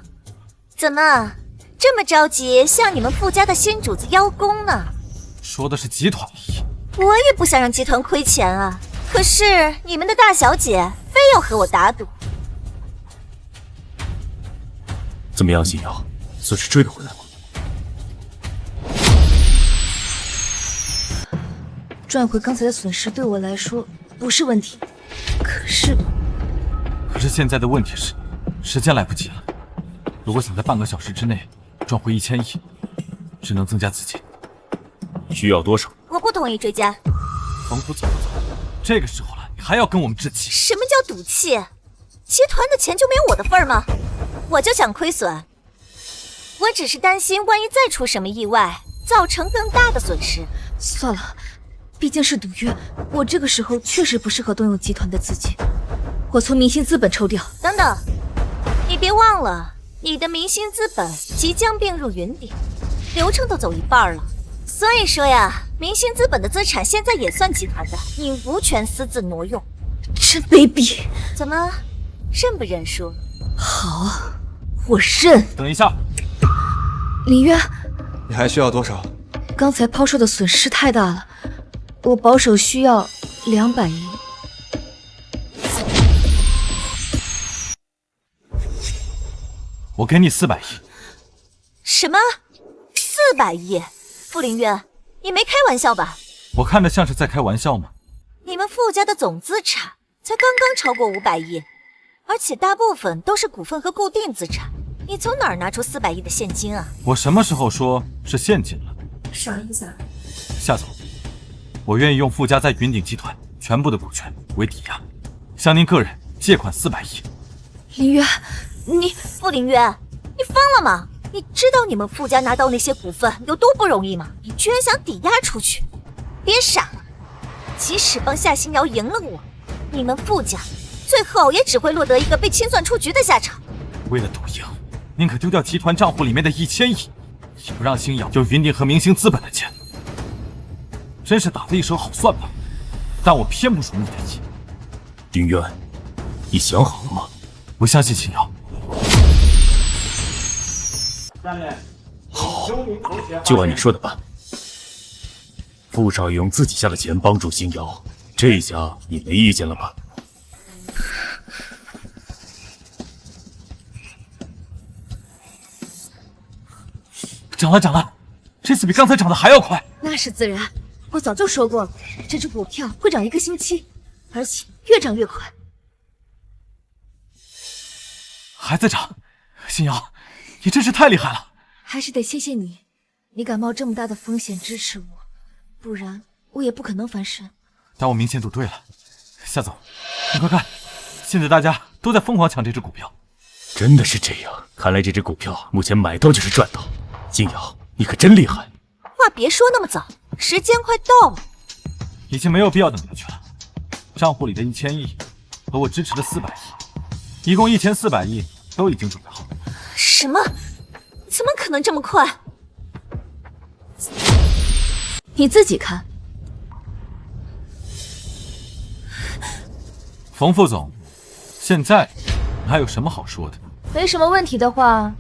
怎么这么着急向你们傅家的新主子邀功呢？说的是集团利益，我也不想让集团亏钱啊，可是你们的大小姐非要和我打赌。怎么样，星瑶，算是追得回来吗？赚回刚才的损失对我来说不是问题，可是现在的问题是，时间来不及了。如果想在半个小时之内赚回1000亿，只能增加资金。需要多少？我不同意追加。冯副总，这个时候了，你还要跟我们置气？什么叫赌气？集团的钱就没有我的份儿吗？我就想亏损，我只是担心万一再出什么意外，造成更大的损失。算了，毕竟是赌约，我这个时候确实不适合动用集团的资金，我从明星资本抽调。等等，你别忘了，你的明星资本即将并入云鼎，流程都走一半了。所以说呀，明星资本的资产现在也算集团的，你无权私自挪用。真卑鄙！怎么，认不认输？好，我认。等一下，林渊，你还需要多少？刚才抛售的损失太大了，我保守需要200亿。我给你400亿。什么？400亿？傅凌渊，你没开玩笑吧？我看着像是在开玩笑吗？你们傅家的总资产才刚刚超过500亿，而且大部分都是股份和固定资产，你从哪儿拿出400亿的现金啊？我什么时候说是现金了？啥意思啊？夏总，我愿意用傅家在云鼎集团全部的股权为抵押，向您个人借款400亿。林渊，你傅凌渊，你疯了吗？你知道你们傅家拿到那些股份有多不容易吗？你居然想抵押出去？别傻了，即使帮夏星瑶赢了我，你们傅家最后也只会落得一个被清算出局的下场。为了赌赢，宁可丢掉集团账户里面的1000亿，也不让星瑶有云鼎和明星资本的钱。真是打了一手好算盘，但我偏不如你的意。林渊，你想好了吗？我相信星瑶。好，就按你说的办。傅少用自己下的钱帮助星瑶，这下你没意见了吧？涨了涨了，这次比刚才涨的还要快。那是自然，我早就说过了，这只股票会涨1个星期，而且越涨越快。还在涨，星瑶，你真是太厉害了！还是得谢谢你，你敢冒这么大的风险支持我，不然我也不可能翻身。但我明显赌对了，夏总，你快看，现在大家都在疯狂抢这只股票。真的是这样，看来这只股票目前买到就是赚到。金瑶，你可真厉害！话别说那么早，时间快到了，已经没有必要等下去了。账户里的1000亿和我支持的400亿，一共1400亿都已经准备好。什么？怎么可能这么快？你自己看。冯副总，现在还有什么好说的？没什么问题的话，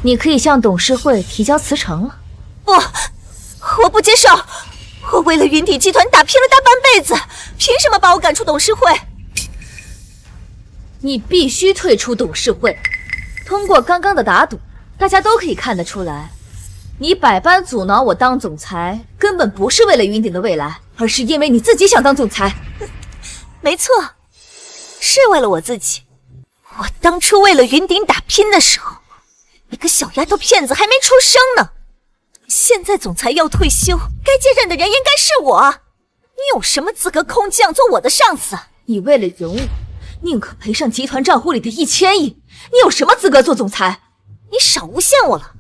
你可以向董事会提交辞呈了。不，我不接受！我为了云底集团打拼了大半辈子，凭什么把我赶出董事会？你必须退出董事会。通过刚刚的打赌，大家都可以看得出来，你百般阻挠我当总裁，根本不是为了云顶的未来，而是因为你自己想当总裁。没错，是为了我自己。我当初为了云顶打拼的时候，那个小丫头片子还没出生呢。现在总裁要退休，该接任的人应该是我。你有什么资格空降做我的上司？你为了人物，宁可赔上集团账户里的1000亿，你有什么资格做总裁？你少诬陷我了！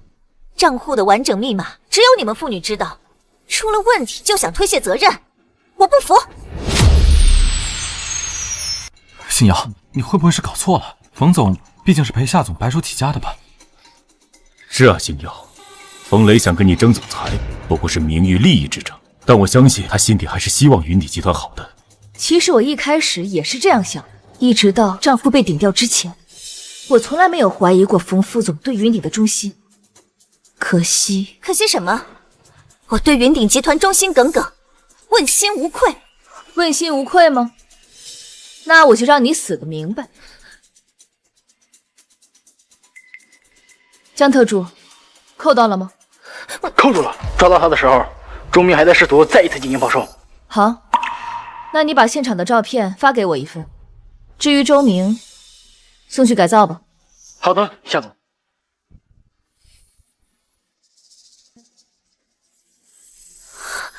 账户的完整密码只有你们妇女知道，出了问题就想推卸责任，我不服！信瑶，你会不会是搞错了？冯总毕竟是陪夏总白手起家的吧？是啊，星瑶，冯雷想跟你争总裁，不过是名誉利益之争，但我相信他心底还是希望云底集团好的。其实我一开始也是这样想的，一直到账户被顶掉之前，我从来没有怀疑过冯副总对云顶的忠心。可惜什么？我对云顶集团忠心耿耿，问心无愧。问心无愧吗？那我就让你死个明白。江特助，扣到了吗？扣住了。抓到他的时候，周明还在试图再一次进行报仇。好，那你把现场的照片发给我一份。至于周明，送去改造吧。好的，夏总。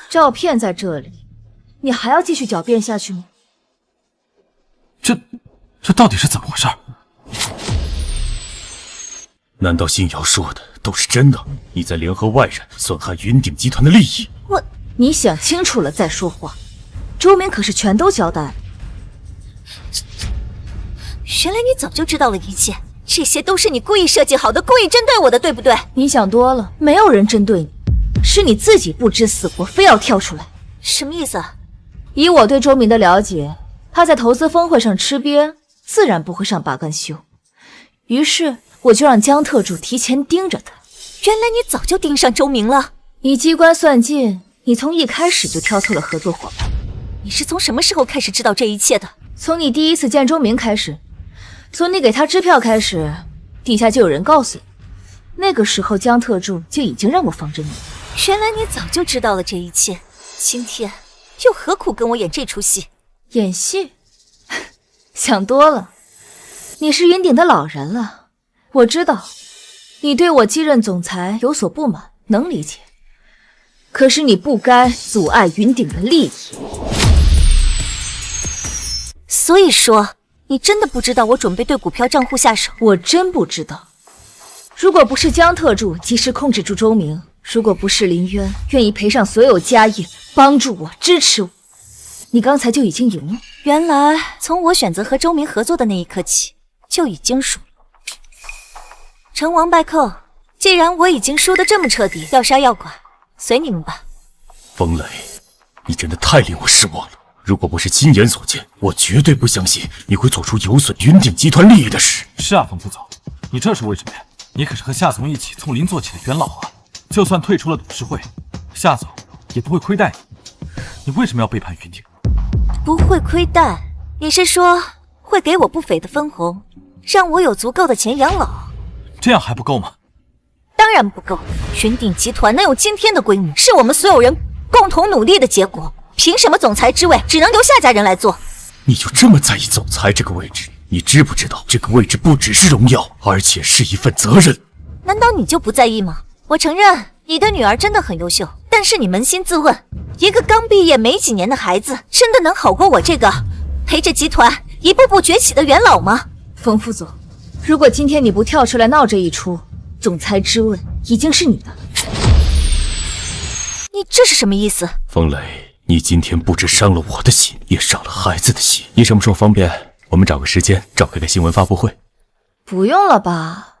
照片在这里，你还要继续狡辩下去吗？这到底是怎么回事？难道信瑶说的都是真的？你在联合外人损害云顶集团的利益？你想清楚了再说话。周明可是全都交代了。原来你早就知道了一切，这些都是你故意设计好的，故意针对我的，对不对？你想多了，没有人针对你，是你自己不知死活，非要跳出来。什么意思啊？以我对周明的了解，他在投资峰会上吃瘪，自然不会上拔干秀。于是我就让江特助提前盯着他。原来你早就盯上周明了。以机关算尽，你从一开始就挑错了合作伙伴。你是从什么时候开始知道这一切的？从你第一次见周明开始，从你给他支票开始，底下就有人告诉你。那个时候江特助就已经让我防着你。原来你早就知道了这一切，今天又何苦跟我演这出戏？演戏？想多了。你是云顶的老人了，我知道你对我继任总裁有所不满，能理解。可是你不该阻碍云顶的利益。所以说，你真的不知道我准备对股票账户下手？我真不知道。如果不是江特助及时控制住周明，如果不是林渊愿意赔上所有家业，帮助我，支持我，你刚才就已经赢了。原来从我选择和周明合作的那一刻起，就已经输了。成王败寇，既然我已经输得这么彻底，要杀要剐，随你们吧。风雷，你真的太令我失望了。如果不是亲眼所见，我绝对不相信你会做出有损云顶集团利益的事。是啊，冯副总，你这是为什么呀？你可是和夏总一起从零做起的元老啊！就算退出了董事会，夏总也不会亏待你。你为什么要背叛云顶？不会亏待？你是说会给我不菲的分红，让我有足够的钱养老？这样还不够吗？当然不够。云顶集团能有今天的规模，是我们所有人共同努力的结果。凭什么总裁之位只能由夏家人来做？你就这么在意总裁这个位置？你知不知道这个位置不只是荣耀，而且是一份责任？难道你就不在意吗？我承认你的女儿真的很优秀，但是你扪心自问，一个刚毕业没几年的孩子，真的能好过我这个陪着集团一步步崛起的元老吗？冯副总，如果今天你不跳出来闹这一出，总裁之位已经是你的了。你这是什么意思？风雷，你今天不止伤了我的心，也伤了孩子的心。你什么时候方便？我们找个时间召开个新闻发布会。不用了吧，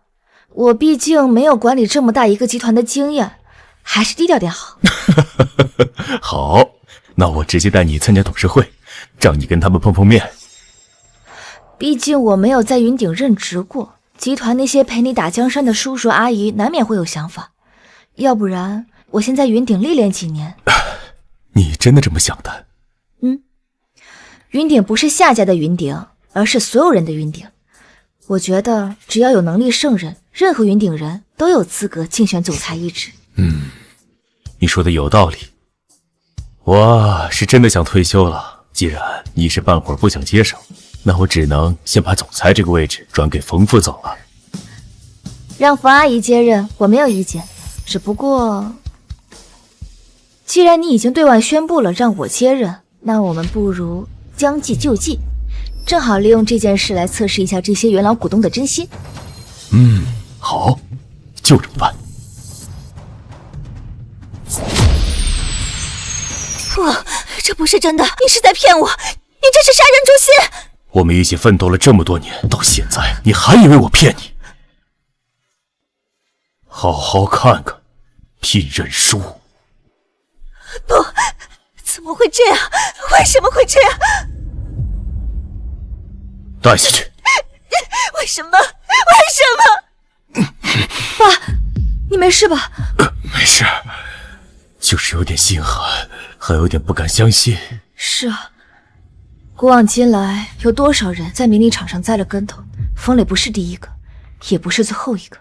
我毕竟没有管理这么大一个集团的经验，还是低调点好。好，那我直接带你参加董事会，让你跟他们碰碰面。毕竟我没有在云顶任职过，集团那些陪你打江山的叔叔阿姨难免会有想法，要不然我先在云顶历练几年。你真的这么想的？云顶不是夏家的云顶，而是所有人的云顶。我觉得只要有能力胜任，任何云顶人都有资格竞选总裁一职。你说的有道理。我是真的想退休了，既然你是半会儿不想接手，那我只能先把总裁这个位置转给冯副总了。让冯阿姨接任，我没有意见。只不过，既然你已经对外宣布了让我接任，那我们不如将计就计，正好利用这件事来测试一下这些元老股东的真心。好，就这么办。不，这不是真的，你是在骗我，你这是杀人诛心！我们一起奋斗了这么多年，到现在你还以为我骗你？好好看看，聘任书。不，怎么会这样？为什么会这样？带下去。为什么？为什么？爸，你没事吧？没事，就是有点心寒，还有点不敢相信。是啊，古往今来，有多少人在名利场上栽了跟头？冯磊不是第一个，也不是最后一个。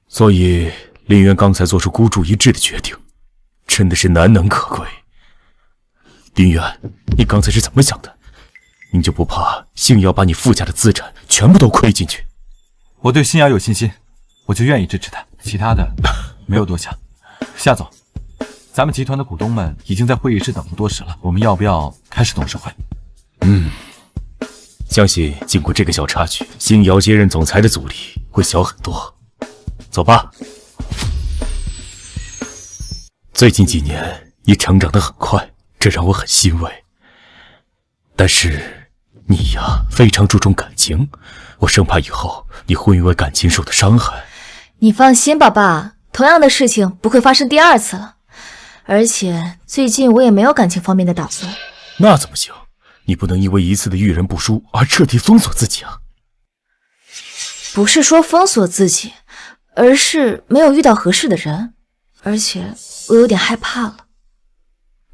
所以林渊刚才做出孤注一掷的决定，真的是难能可贵。林渊，你刚才是怎么想的？你就不怕星瑶把你傅家的资产全部都亏进去？我对星瑶有信心，我就愿意支持他，其他的没有多想。夏总，咱们集团的股东们已经在会议室等了多时了，我们要不要开始董事会？相信经过这个小插曲，星瑶接任总裁的阻力会小很多。走吧。最近几年你成长得很快，这让我很欣慰。但是你呀，非常注重感情，我生怕以后你会因为感情受到伤害。你放心吧，爸，同样的事情不会发生第二次了。而且最近我也没有感情方面的打算。那怎么行？你不能因为一次的遇人不淑而彻底封锁自己啊！不是说封锁自己，而是没有遇到合适的人，而且我有点害怕了。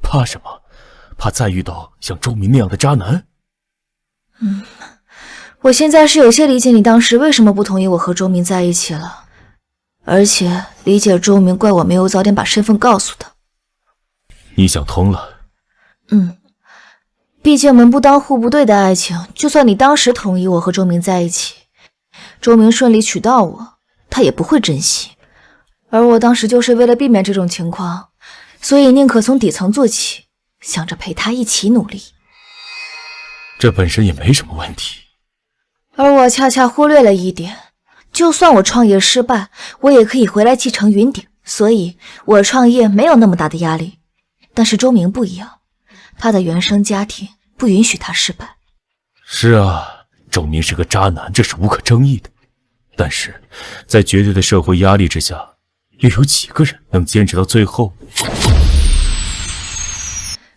怕什么？怕再遇到像周明那样的渣男？我现在是有些理解你当时为什么不同意我和周明在一起了，而且理解周明怪我没有早点把身份告诉他。你想通了？毕竟门不当户不对的爱情，就算你当时同意我和周明在一起，周明顺利娶到我，他也不会珍惜。而我当时就是为了避免这种情况，所以宁可从底层做起，想着陪他一起努力。这本身也没什么问题。而我恰恰忽略了一点，就算我创业失败，我也可以回来继承云顶，所以我创业没有那么大的压力。但是周明不一样，他的原生家庭不允许他失败。是啊，周明是个渣男，这是无可争议的。但是在绝对的社会压力之下，又有几个人能坚持到最后？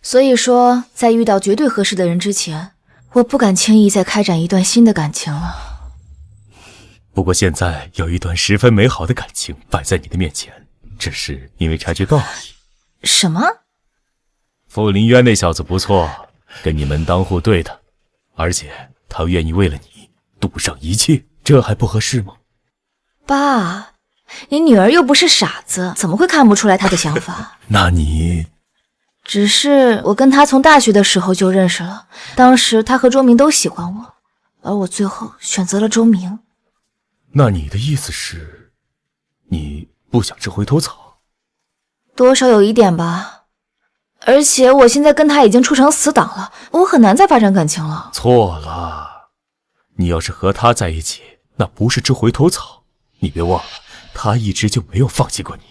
所以说，在遇到绝对合适的人之前，我不敢轻易再开展一段新的感情了。不过现在有一段十分美好的感情摆在你的面前，只是因为察觉到而已。什么？傅林渊那小子不错，跟你门当户对的，而且他愿意为了你赌上一切，这还不合适吗？爸，你女儿又不是傻子，怎么会看不出来她的想法？那你……只是我跟她从大学的时候就认识了，当时她和周明都喜欢我，而我最后选择了周明。那你的意思是，你不想吃回头草？多少有一点吧。而且我现在跟他已经处成死党了，我很难再发展感情了。错了，你要是和他在一起，那不是吃回头草。你别忘了，他一直就没有放弃过你。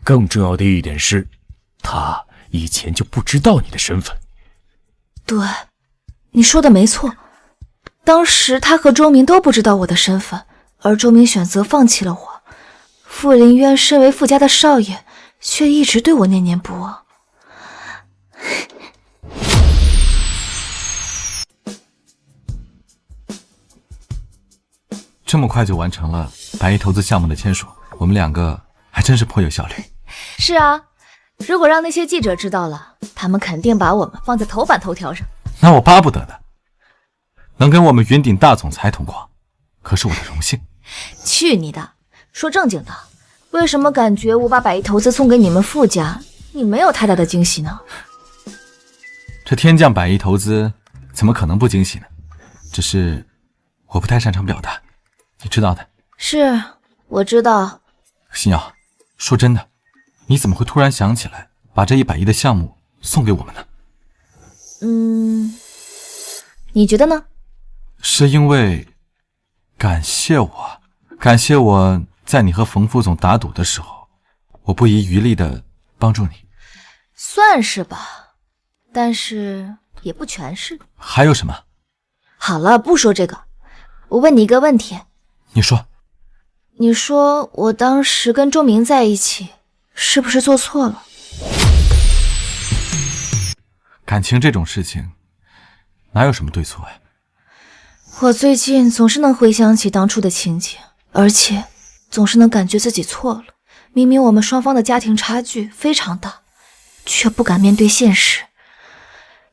更重要的一点是，他以前就不知道你的身份。对，你说的没错。当时他和周明都不知道我的身份，而周明选择放弃了我。傅林渊身为傅家的少爷，却一直对我念念不忘。这么快就完成了白衣投资项目的签署，我们两个还真是颇有效率。是啊，如果让那些记者知道了，他们肯定把我们放在头版头条上。那我巴不得呢，能跟我们云顶大总裁同框，可是我的荣幸。去你的！说正经的，为什么感觉我把百亿投资送给你们傅家，你没有太大的惊喜呢？这天降百亿投资，怎么可能不惊喜呢？只是我不太擅长表达，你知道的。是，我知道。新瑶，说真的，你怎么会突然想起来把这100亿的项目送给我们呢？你觉得呢？是因为感谢我在你和冯副总打赌的时候，我不遗余力的帮助你。算是吧，但是也不全是。还有什么？好了，不说这个。我问你一个问题。你说。你说我当时跟周明在一起，是不是做错了？感情这种事情，哪有什么对错呀？我最近总是能回想起当初的情景，而且总是能感觉自己错了。明明我们双方的家庭差距非常大，却不敢面对现实，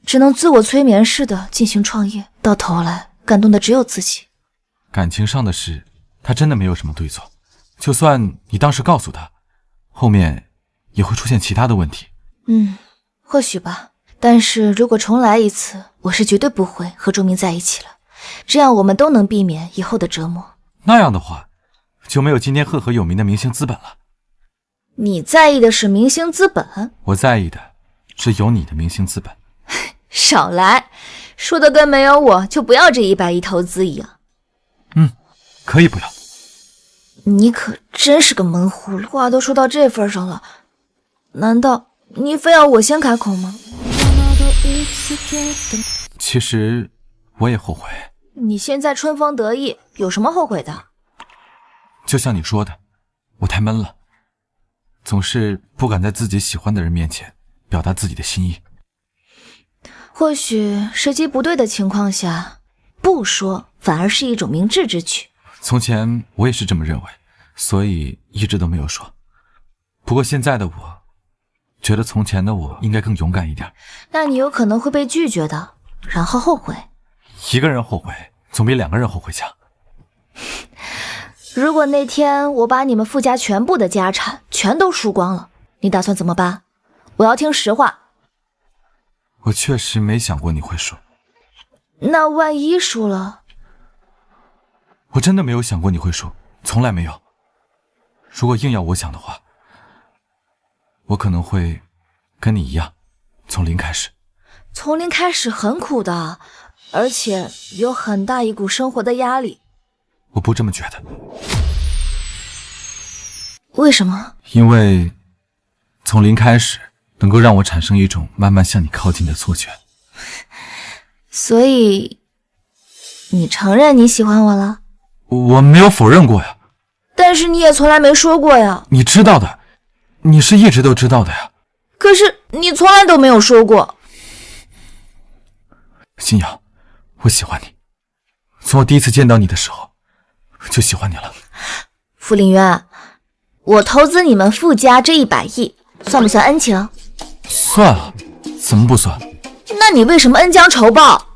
只能自我催眠似的进行创业，到头来感动的只有自己。感情上的事，他真的没有什么对错。就算你当时告诉他，后面也会出现其他的问题。或许吧。但是如果重来一次，我是绝对不会和周明在一起了。这样我们都能避免以后的折磨。那样的话，就没有今天赫赫有名的明星资本了。你在意的是明星资本？我在意的是有你的明星资本。少来，说的跟没有我就不要这100亿投资一样。可以不要。你可真是个闷葫芦，话都说到这份上了，难道你非要我先开口吗？其实我也后悔。你现在春风得意，有什么后悔的？就像你说的，我太闷了，总是不敢在自己喜欢的人面前表达自己的心意。或许时机不对的情况下，不说反而是一种明智之举。从前我也是这么认为，所以一直都没有说。不过现在的我觉得从前的我应该更勇敢一点。那你有可能会被拒绝的，然后后悔。一个人后悔总比2个人后悔强。如果那天我把你们傅家全部的家产全都输光了，你打算怎么办？我要听实话。我确实没想过你会输。那万一输了？我真的没有想过你会输，从来没有。如果硬要我想的话，我可能会跟你一样，从零开始。从零开始很苦的，而且有很大一股生活的压力。我不这么觉得。为什么？因为从零开始能够让我产生一种慢慢向你靠近的错觉。所以你承认你喜欢我了？我没有否认过呀。但是你也从来没说过呀。你知道的，你是一直都知道的呀。可是你从来都没有说过。新瑶，我喜欢你，从我第一次见到你的时候就喜欢你了。傅林渊，我投资你们傅家这100亿，算不算恩情？算啊，怎么不算？那你为什么恩将仇报？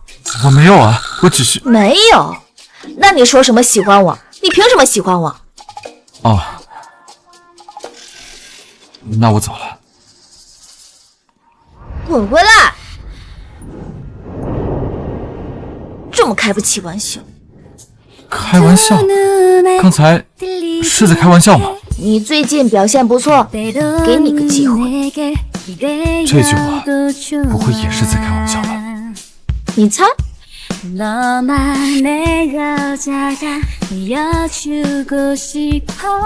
我没有啊，我只是……没有？那你说什么喜欢我？你凭什么喜欢我？哦，那我走了。滚回来！这么开不起玩笑？开玩笑？刚才是在开玩笑吗？你最近表现不错，给你个机会。这句话不会也是在开玩笑吧？你猜？ 너만 내 여자가 되어주고 싶어